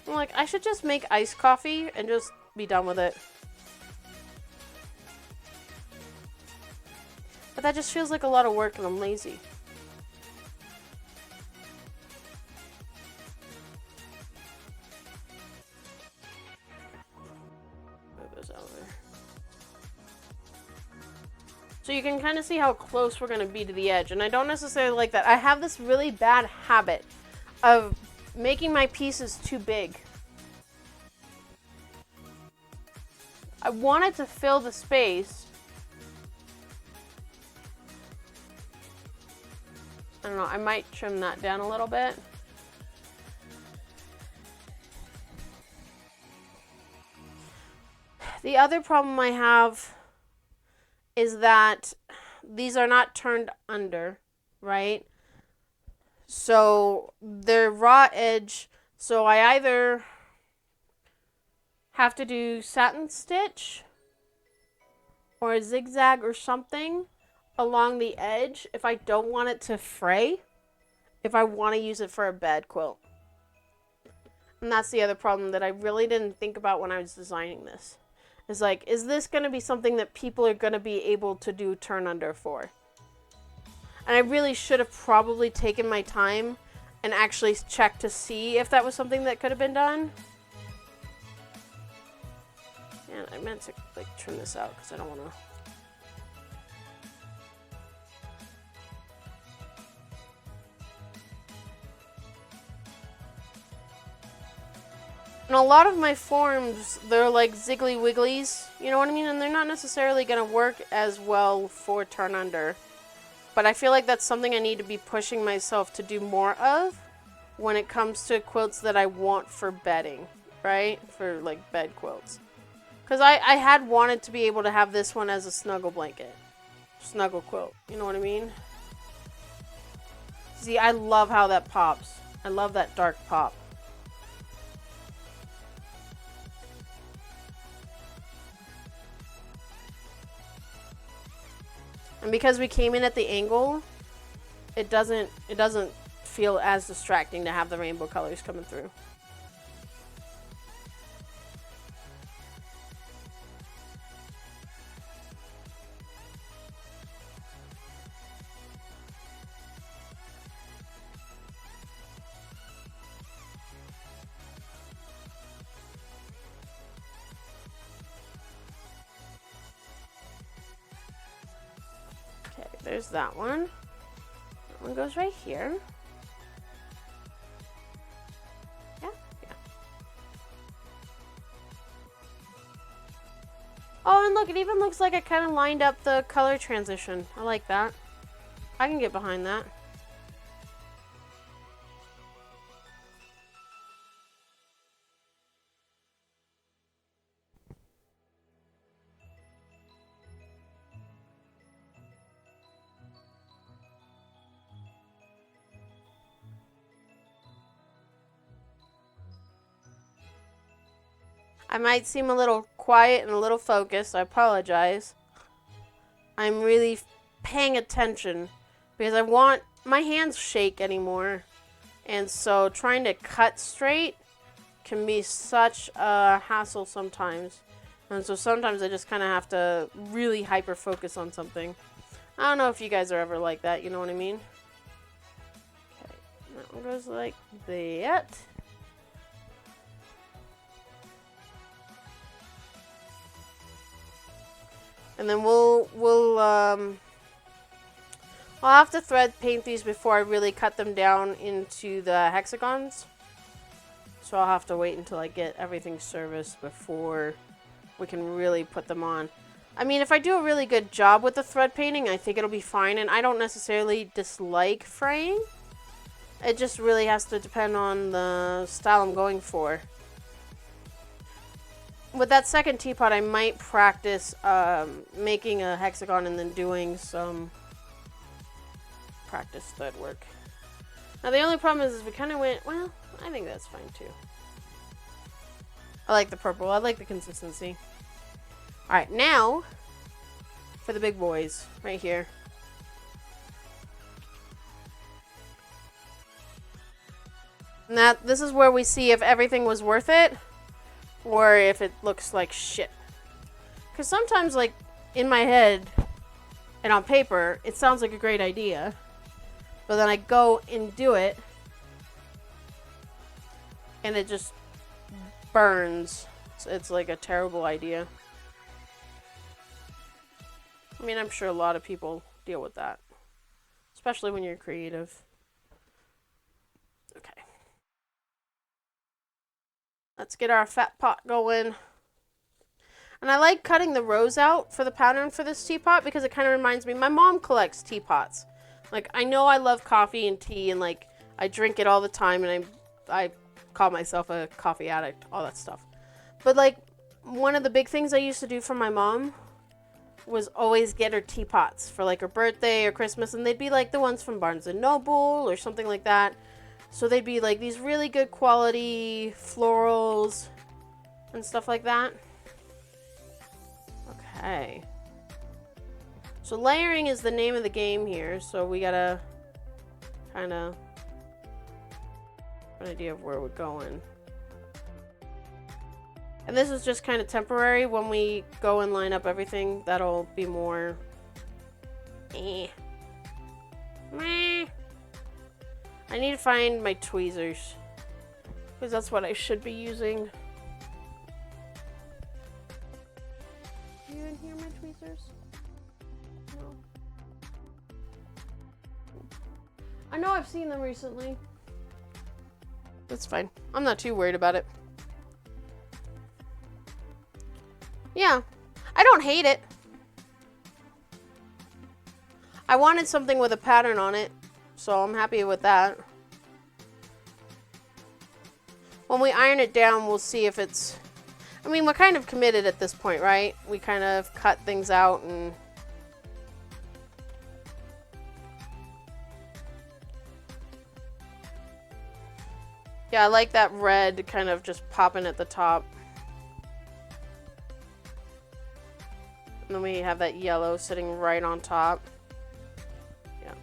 I'm like, I should just make iced coffee and just be done with it. But that just feels like a lot of work and I'm lazy. Move this over. So you can kind of see how close we're going to be to the edge. And I don't necessarily like that. I have this really bad habit of making my pieces too big. I want it to fill the space. I don't know, I might trim that down a little bit. The other problem I have is that these are not turned under, right? So they're raw edge, so I either have to do satin stitch or a zigzag or something along the edge if I don't want it to fray, if I want to use it for a bed quilt. And that's the other problem that I really didn't think about when I was designing this. Is like, is this going to be something that people are going to be able to do turn under for? And I really should have probably taken my time and actually checked to see if that was something that could have been done. And I meant to like trim this out because I don't want to. And a lot of my forms, they're like ziggly wigglies, you know what I mean? And they're not necessarily going to work as well for turn under. But I feel like that's something I need to be pushing myself to do more of when it comes to quilts that I want for bedding, right? For like bed quilts. Because I had wanted to be able to have this one as a snuggle blanket. Snuggle quilt, you know what I mean? See, I love how that pops. I love that dark pop. And because we came in at the angle, it doesn't feel as distracting to have the rainbow colors coming through. There's that one. That one goes right here. Yeah. Oh, and look, it even looks like I kind of lined up the color transition. I like that. I can get behind that. I might seem a little quiet and a little focused. I apologize. I'm really paying attention because I want my hands shake anymore. And so trying to cut straight can be such a hassle sometimes. And so sometimes I just kind of have to really hyper focus on something. I don't know if you guys are ever like that, you know what I mean? Okay, that one goes like that. And then I'll have to thread paint these before I really cut them down into the hexagons. So I'll have to wait until I get everything serviced before we can really put them on. I mean, if I do a really good job with the thread painting, I think it'll be fine. And I don't necessarily dislike fraying. It just really has to depend on the style I'm going for. With that second teapot, I might practice making a hexagon and then doing some practice thread work. Now, the only problem is we kind of went, well, I think that's fine too. I like the purple. I like the consistency. All right, now for the big boys right here. And this is where we see if everything was worth it. Or if it looks like shit. Because sometimes, like, in my head and on paper, it sounds like a great idea. But then I go and do it. And it just burns. It's like a terrible idea. I mean, I'm sure a lot of people deal with that. Especially when you're creative. Okay. Let's get our fat pot going. And I like cutting the rows out for the pattern for this teapot because it kind of reminds me, my mom collects teapots. Like, I know I love coffee and tea, and like I drink it all the time, and I call myself a coffee addict, all that stuff. But like, one of the big things I used to do for my mom was always get her teapots for like her birthday or Christmas, and they'd be like the ones from Barnes and Noble or something like that. So they'd be like these really good quality florals and stuff like that. Okay. So layering is the name of the game here, so we gotta kind of have an idea of where we're going. And this is just kind of temporary. When we go and line up everything, that'll be more... Meh. I need to find my tweezers, because that's what I should be using. You in here, my tweezers? No. I know I've seen them recently. That's fine. I'm not too worried about it. Yeah, I don't hate it. I wanted something with a pattern on it, so I'm happy with that. When we iron it down, we'll see if it's... I mean, we're kind of committed at this point, right? We kind of cut things out and... Yeah, I like that red kind of just popping at the top. And then we have that yellow sitting right on top. Yeah.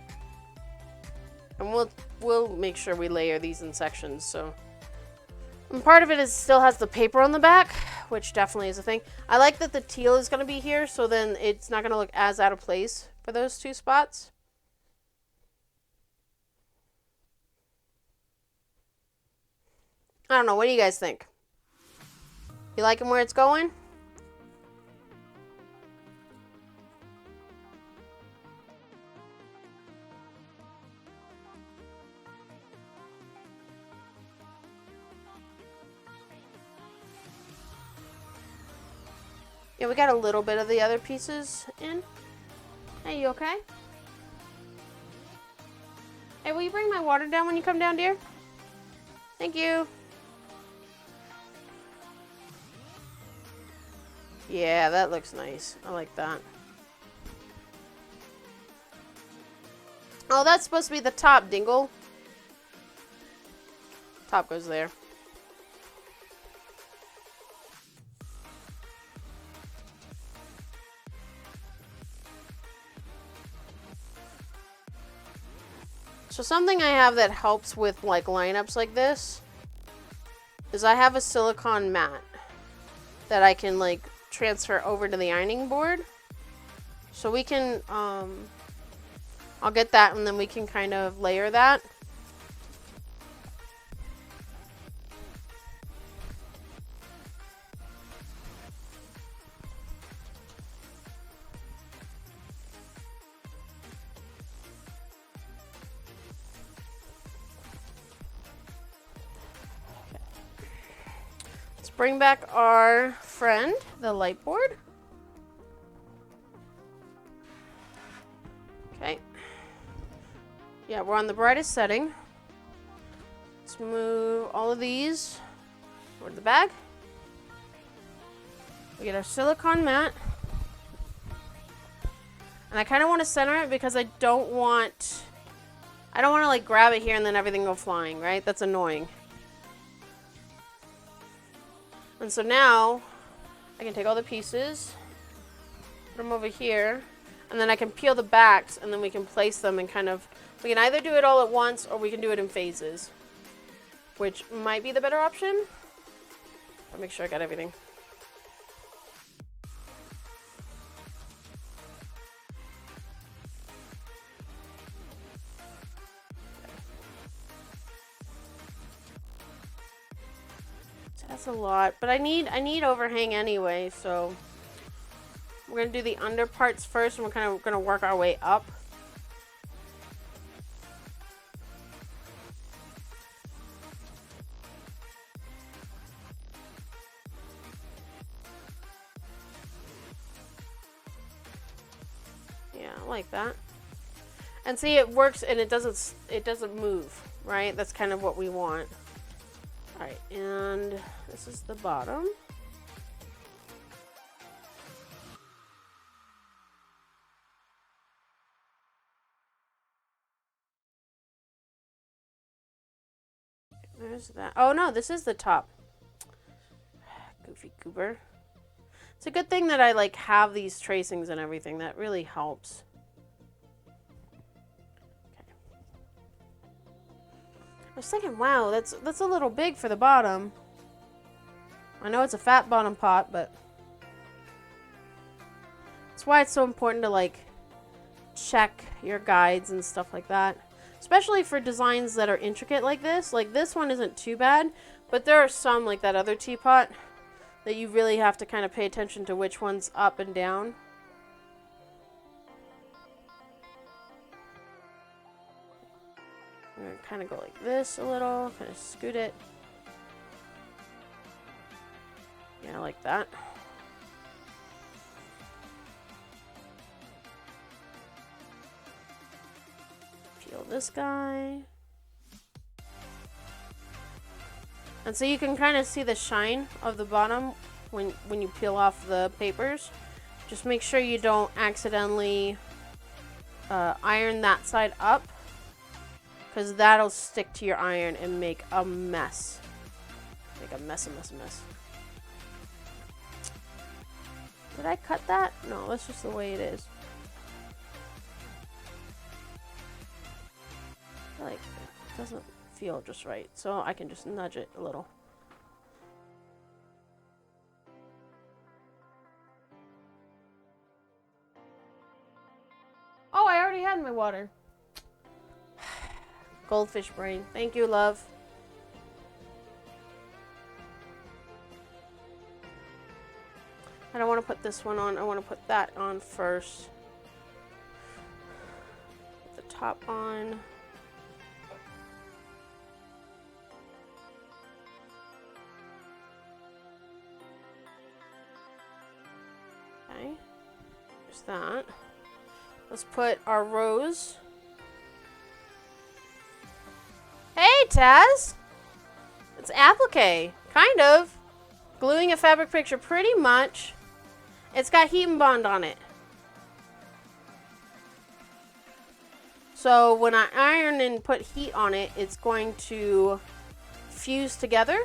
And we'll make sure we layer these in sections, so. And part of it is still has the paper on the back, which definitely is a thing. I like that the teal is going to be here, so then it's not going to look as out of place for those two spots. I don't know, what do you guys think? You liking where it's going? Yeah, we got a little bit of the other pieces in. Hey, you okay? Hey, will you bring my water down when you come down, dear? Thank you. Yeah, that looks nice. I like that. Oh, that's supposed to be the top, Dingle. Top goes there. So something I have that helps with like lineups like this is I have a silicone mat that I can like transfer over to the ironing board. So we can, I'll get that and then we can kind of layer that. Bring back our friend, the light board. Okay. Yeah, we're on the brightest setting. Let's move all of these over to the bag. We get our silicone mat. And I kind of want to center it because I don't want to like grab it here and then everything go flying, right? That's annoying. And so now, I can take all the pieces, put them over here, and then I can peel the backs, and then we can place them and kind of, we can either do it all at once, or we can do it in phases, which might be the better option. I'll make sure I got everything. That's a lot, but I need overhang anyway, so we're gonna do the under parts first, and we're kind of gonna work our way up. Yeah, I like that. And see, it works and it doesn't move, right? That's kind of what we want. All right, and this is the bottom. There's that. Oh no, this is the top. Goofy goober. It's a good thing that I like have these tracings and everything. That really helps. Okay. I was thinking, wow, that's a little big for the bottom. I know it's a fat bottom pot, but that's why it's so important to like check your guides and stuff like that. Especially for designs that are intricate like this. Like this one isn't too bad, but there are some like that other teapot that you really have to kind of pay attention to which one's up and down. I'm going to kind of go like this a little, kind of scoot it. Yeah, like that. Peel this guy. And so you can kind of see the shine of the bottom when you peel off the papers. Just make sure you don't accidentally iron that side up, because that'll stick to your iron and make a mess. Make a mess. Did I cut that? No, that's just the way it is. I feel like it doesn't feel just right, so I can just nudge it a little. Oh, I already had my water. Goldfish brain. Thank you, love. I don't want to put this one on. I want to put that on first. Put the top on. Okay. There's that. Let's put our rose. Hey, Taz! It's applique. Kind of. Gluing a fabric picture pretty much. It's got heat and bond on it. So when I iron and put heat on it, it's going to fuse together.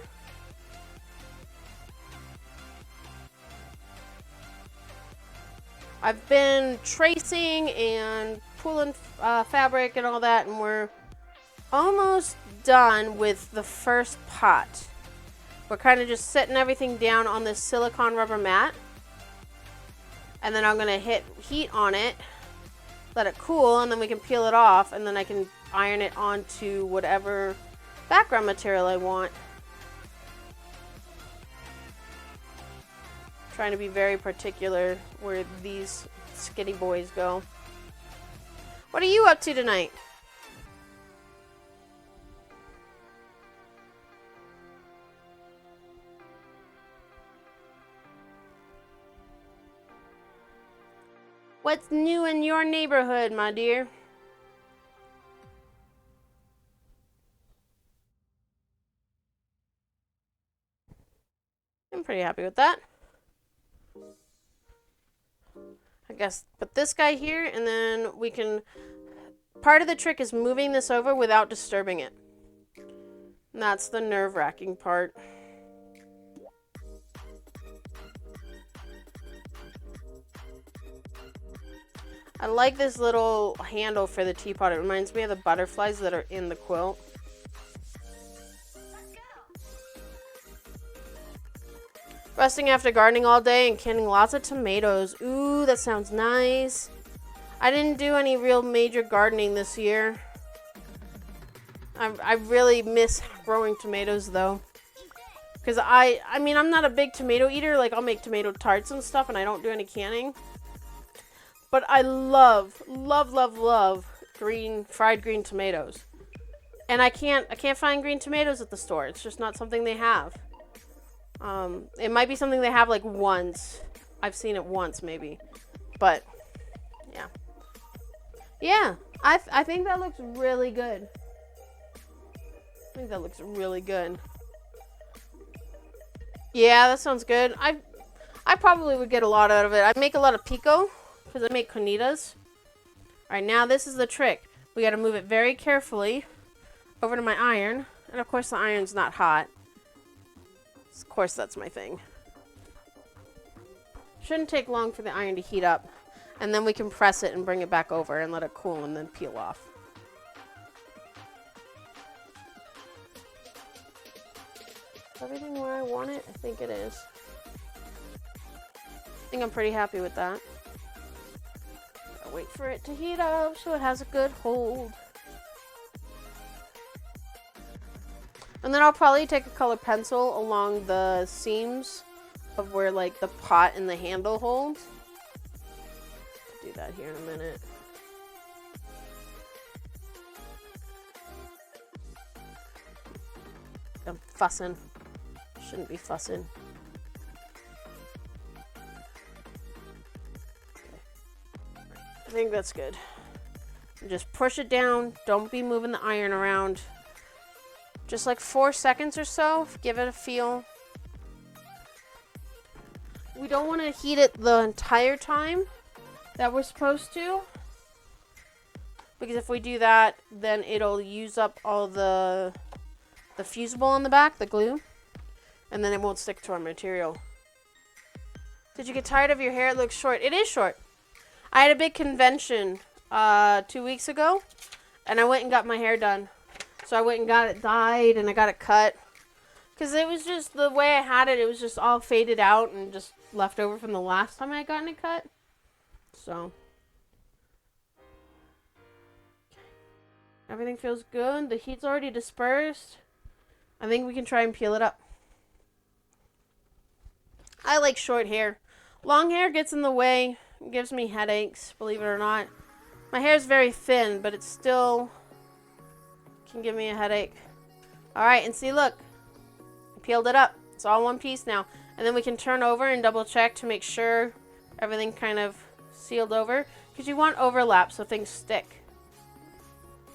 I've been tracing and pulling fabric and all that, and we're almost done with the first pot. We're kind of just setting everything down on this silicone rubber mat. And then I'm going to hit heat on it, let it cool, and then we can peel it off, and then I can iron it onto whatever background material I want. Trying to be very particular where these skitty boys go. What are you up to tonight? What's new in your neighborhood, my dear? I'm pretty happy with that. I guess put this guy here, and then we can... Part of the trick is moving this over without disturbing it. And that's the nerve-wracking part. I like this little handle for the teapot. It reminds me of the butterflies that are in the quilt. Resting after gardening all day and canning lots of tomatoes. Ooh, that sounds nice. I didn't do any real major gardening this year. I really miss growing tomatoes though. Because I mean, I'm not a big tomato eater. Like, I'll make tomato tarts and stuff, and I don't do any canning. But I love fried green tomatoes. And I can't find green tomatoes at the store. It's just not something they have. It might be something they have like once. I've seen it once maybe. But yeah. Yeah, I think that looks really good. I think that looks really good. Yeah, that sounds good. I probably would get a lot out of it. I make a lot of pico because I make conitas. All right, now this is the trick. We got to move it very carefully over to my iron. And of course the iron's not hot. Of course that's my thing. Shouldn't take long for the iron to heat up. And then we can press it and bring it back over and let it cool and then peel off. Is everything where I want it? I think it is. I think I'm pretty happy with that. I'll wait for it to heat up so it has a good hold. And then I'll probably take a colored pencil along the seams of where like the pot and the handle holds. Do that here in a minute. I'm fussing. Shouldn't be fussing. I think that's good. And just push it down. Don't be moving the iron around. Just like 4 seconds or so. Give it a feel. We don't want to heat it the entire time that we're supposed to. Because if we do that, then it'll use up all the fusible on the back, the glue. And then it won't stick to our material. Did you get tired of your hair? It looks short. It is short. I had a big convention 2 weeks ago. And I went and got my hair done. So I went and got it dyed and I got it cut. Because it was just the way I had it. It was just all faded out and just left over from the last time I had gotten it cut. So. Everything feels good. The heat's already dispersed. I think we can try and peel it up. I like short hair. Long hair gets in the way. It gives me headaches, believe it or not. My hair is very thin, but it still can give me a headache. Alright, and see, look. I peeled it up. It's all one piece now. And then we can turn over and double check to make sure everything kind of sealed over. Because you want overlap so things stick.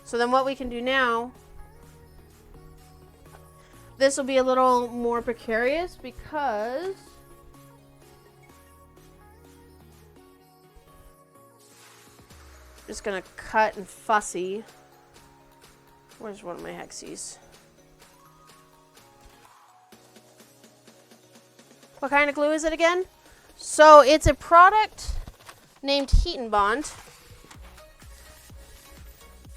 So then what we can do now, this will be a little more precarious because I'm just going to cut and fussy. Where's one of my hexies? What kind of glue is it again? So it's a product named Heat and Bond.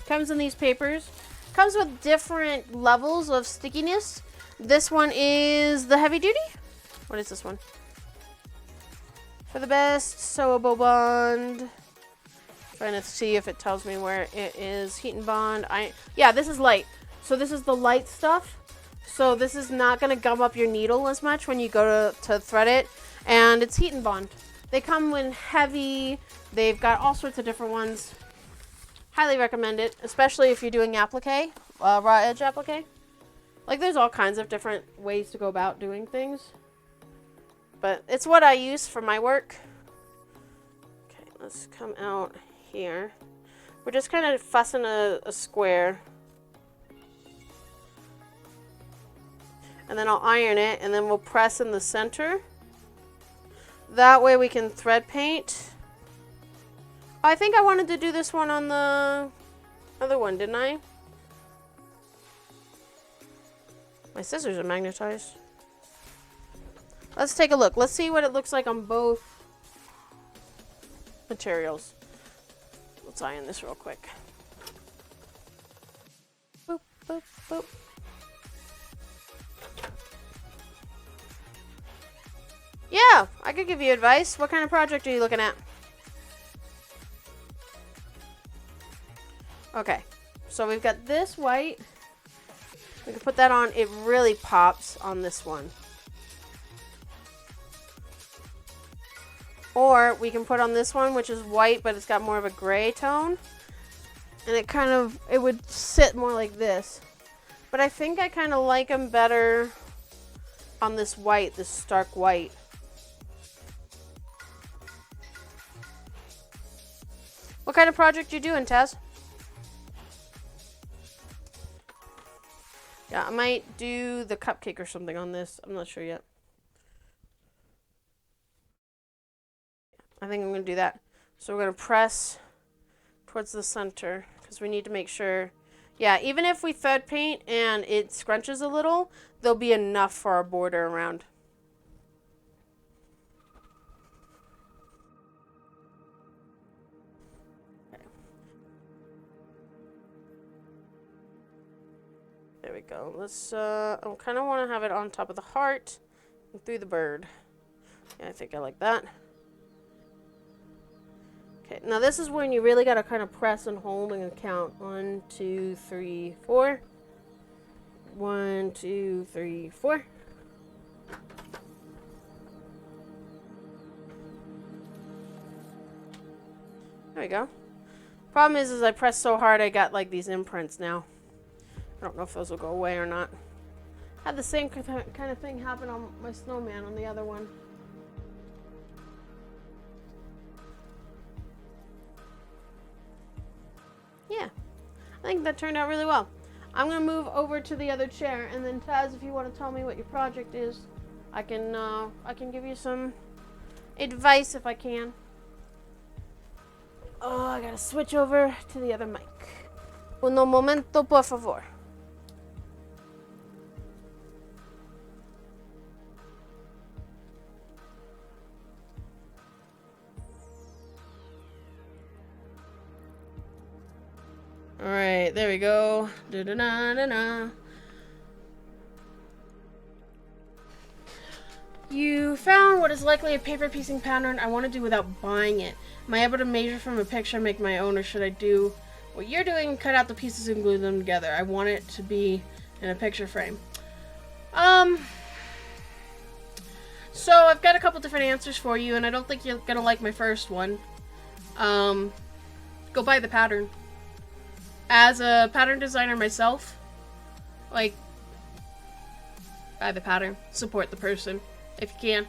Comes in these papers. Comes with different levels of stickiness. This one is the heavy duty. What is this one? For the best, sewable bond. Trying to see if it tells me where it is. Heat and Bond. Yeah, this is light. So this is the light stuff. So this is not going to gum up your needle as much when you go to thread it. And it's Heat and Bond. They come in heavy. They've got all sorts of different ones. Highly recommend it, especially if you're doing applique, raw edge applique. Like there's all kinds of different ways to go about doing things. But it's what I use for my work. Okay, let's come out here. We're just kind of fussing a square. And then I'll iron it, and then we'll press in the center. That way we can thread paint. I think I wanted to do this one on the other one, didn't I? My scissors are magnetized. Let's take a look. Let's see what it looks like on both materials. Let's iron this real quick. Boop, boop, boop. Yeah, I could give you advice. What kind of project are you looking at? Okay, so we've got this white. We can put that on. It really pops on this one. Or we can put on this one, which is white, but it's got more of a gray tone. And it would sit more like this. But I think I kind of like them better on this white, this stark white. What kind of project you doing, Taz? Yeah, I might do the cupcake or something on this. I'm not sure yet. I think I'm going to do that. So we're going to press towards the center because we need to make sure. Yeah, even if we thread paint and it scrunches a little, there'll be enough for our border around. Okay. There we go. Let's, I kind of want to have it on top of the heart and through the bird. Yeah, I think I like that. Okay, now this is when you really gotta kind of press and hold and count. 1, 2, 3, 4. 1, 2, 3, 4. There we go. Problem is I pressed so hard I got like these imprints now. I don't know if those will go away or not. Had the same kind of thing happen on my snowman on the other one. Yeah, I think that turned out really well. I'm gonna move over to the other chair, and then Taz, if you want to tell me what your project is, I can give you some advice if I can. Oh, I gotta switch over to the other mic. Un momento, por favor. Alright, there we go. Da-da-da-da-da. You found what is likely a paper piecing pattern I want to do without buying it. Am I able to measure from a picture and make my own, or should I do what you're doing, cut out the pieces and glue them together? I want it to be in a picture frame. So I've got a couple different answers for you, and I don't think you're gonna like my first one. Go buy the pattern. As a pattern designer myself, like, buy the pattern. Support the person if you can.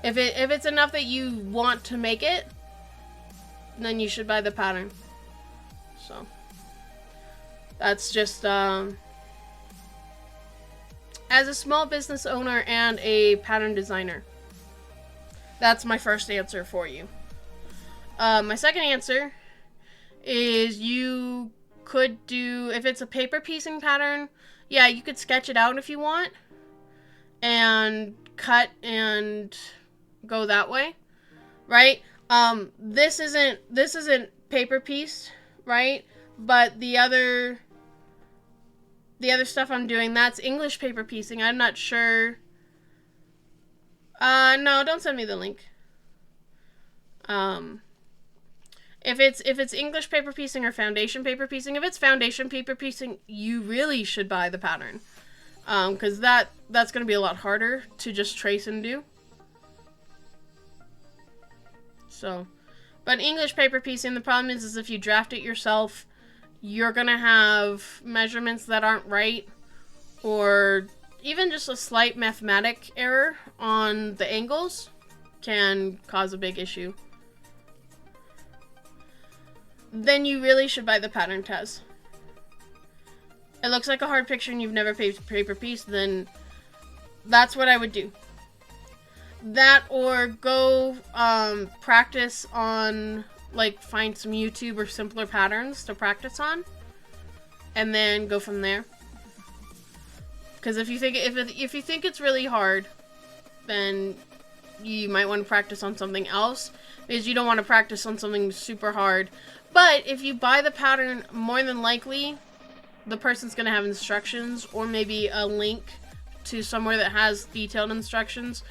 If it's enough that you want to make it, then you should buy the pattern. So that's just as a small business owner and a pattern designer, that's my first answer for you. My second answer is you could do, if it's a paper piecing pattern, yeah, you could sketch it out if you want and cut and go that way, right? This isn't paper pieced, right? But the other stuff I'm doing, that's English paper piecing. I'm not sure. No, don't send me the link. If it's English paper piecing or foundation paper piecing, if it's foundation paper piecing, you really should buy the pattern. Because that's going to be a lot harder to just trace and do. So, but English paper piecing, the problem is if you draft it yourself, you're going to have measurements that aren't right, or even just a slight mathematic error on the angles can cause a big issue. Then you really should buy the pattern, Taz. It looks like a hard picture and you've never paper pieced, then that's what I would do. That, or go practice on, like, find some YouTube or simpler patterns to practice on, and then go from there. Because if you think it's really hard, then you might want to practice on something else, because you don't want to practice on something super hard. But if you buy the pattern, more than likely, the person's going to have instructions, or maybe a link to somewhere that has detailed instructions.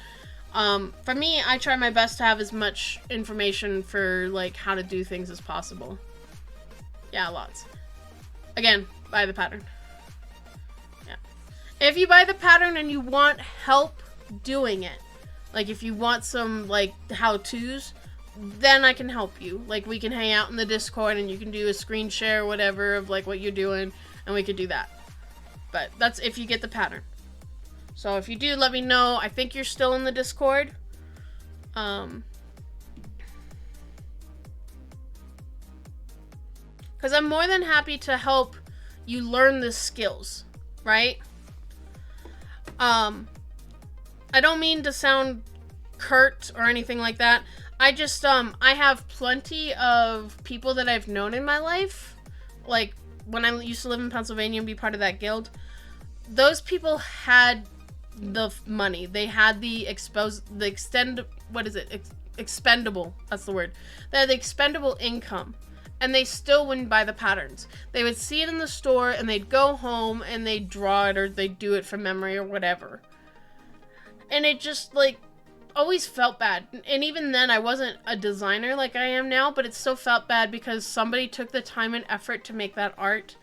For me, I try my best to have as much information for, like, how to do things as possible. Yeah, lots. Again, buy the pattern. Yeah. If you buy the pattern and you want help doing it, like, if you want some, like, how-tos, then I can help you. Like, we can hang out in the Discord and you can do a screen share or whatever of, like, what you're doing, and we could do that. But that's if you get the pattern. So if you do, let me know. I think you're still in the Discord. Because I'm more than happy to help you learn the skills, right? I don't mean to sound curt or anything like that. I just, I have plenty of people that I've known in my life, like, when I used to live in Pennsylvania and be part of that guild, those people had the money. They had expendable, that's the word. They had the expendable income, and they still wouldn't buy the patterns. They would see it in the store, and they'd go home, and they'd draw it, or they'd do it from memory, or whatever. And it just, like, always felt bad. And even then, I wasn't a designer like I am now, but it still felt bad because somebody took the time and effort to make that art,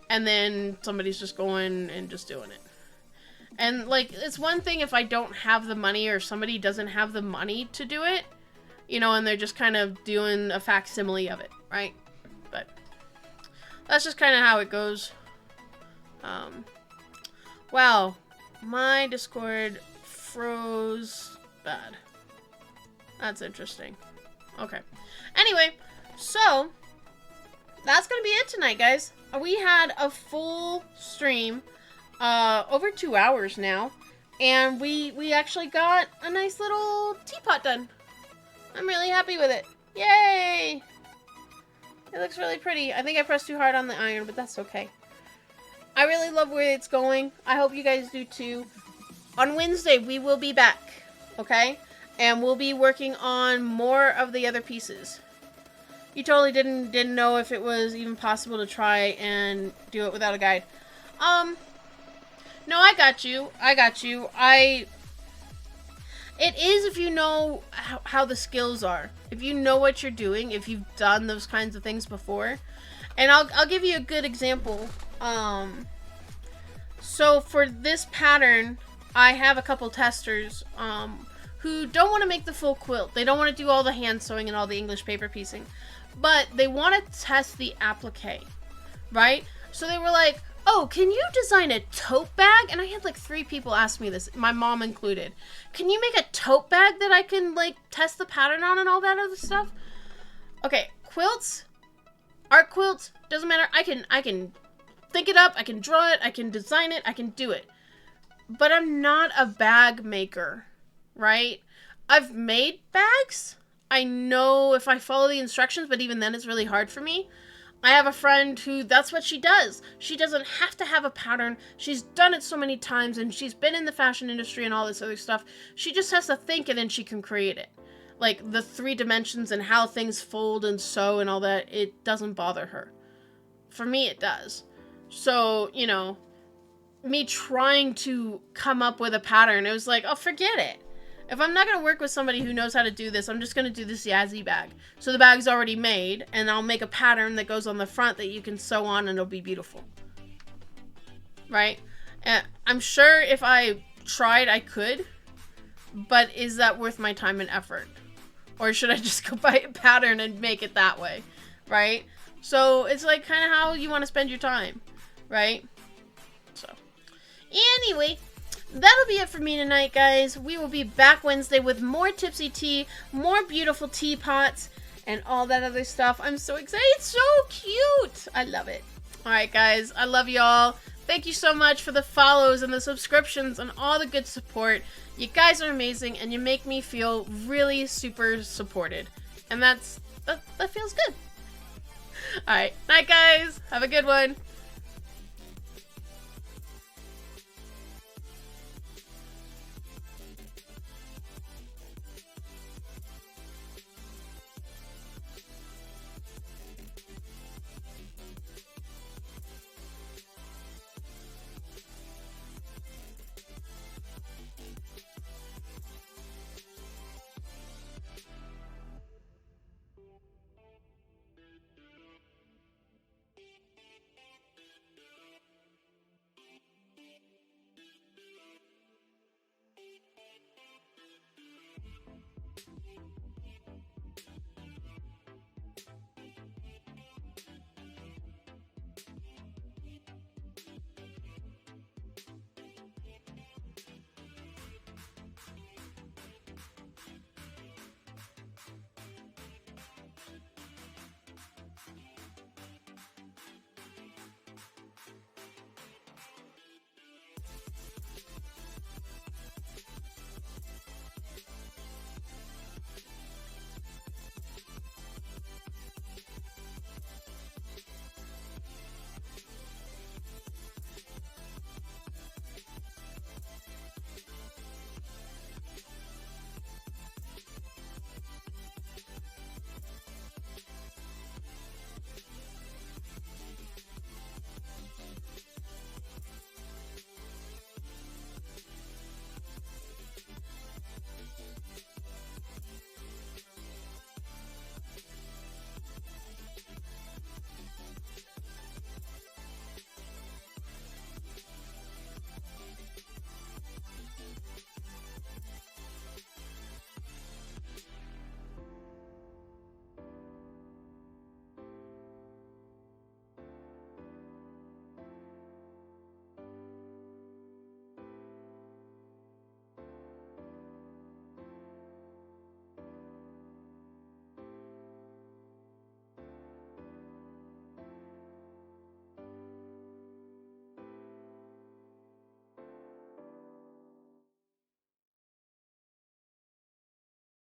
and then somebody's just going and just doing it. And, like, it's one thing if I don't have the money or somebody doesn't have the money to do it, you know, and they're just kind of doing a facsimile of it, right? But that's just kind of how it goes. Wow, my Discord froze bad. That's interesting. Okay. Anyway, so that's gonna be it tonight, guys. We had a full stream, over 2 hours now, and we actually got a nice little teapot done. I'm really happy with it. Yay! It looks really pretty. I think I pressed too hard on the iron, but that's okay. I really love where it's going. I hope you guys do too. On Wednesday, we will be back, okay? And we'll be working on more of the other pieces. You totally didn't know if it was even possible to try and do it without a guide. No, I got you. It is if you know how the skills are. If you know what you're doing, if you've done those kinds of things before. And I'll give you a good example. So for this pattern, I have a couple testers who don't want to make the full quilt. They don't want to do all the hand sewing and all the English paper piecing. But they want to test the applique, right? So they were like, oh, can you design a tote bag? And I had like 3 people ask me this, my mom included. Can you make a tote bag that I can like test the pattern on and all that other stuff? Okay, quilts, art quilts, doesn't matter. I can think it up, I can draw it, I can design it, I can do it. But I'm not a bag maker, right? I've made bags. I know if I follow the instructions, but even then it's really hard for me. I have a friend who, that's what she does. She doesn't have to have a pattern. She's done it so many times, and she's been in the fashion industry and all this other stuff. She just has to think it, and she can create it. Like, the 3 dimensions and how things fold and sew and all that, it doesn't bother her. For me, it does. So, you know, me trying to come up with a pattern, it was like, oh, forget it. If I'm not going to work with somebody who knows how to do this, I'm just going to do this Yazzie bag. So the bag's already made, and I'll make a pattern that goes on the front that you can sew on, and it'll be beautiful. Right? I'm sure if I tried, I could. But is that worth my time and effort? Or should I just go buy a pattern and make it that way? Right? So it's like kind of how you want to spend your time. Right? So, anyway, that'll be it for me tonight, guys. We will be back Wednesday with more Tipsy Tea, more beautiful teapots, and all that other stuff. I'm so excited. It's so cute. I love it. All right, guys. I love y'all. Thank you so much for the follows and the subscriptions and all the good support. You guys are amazing, and you make me feel really super supported. And that feels good. All right. Night, guys. Have a good one.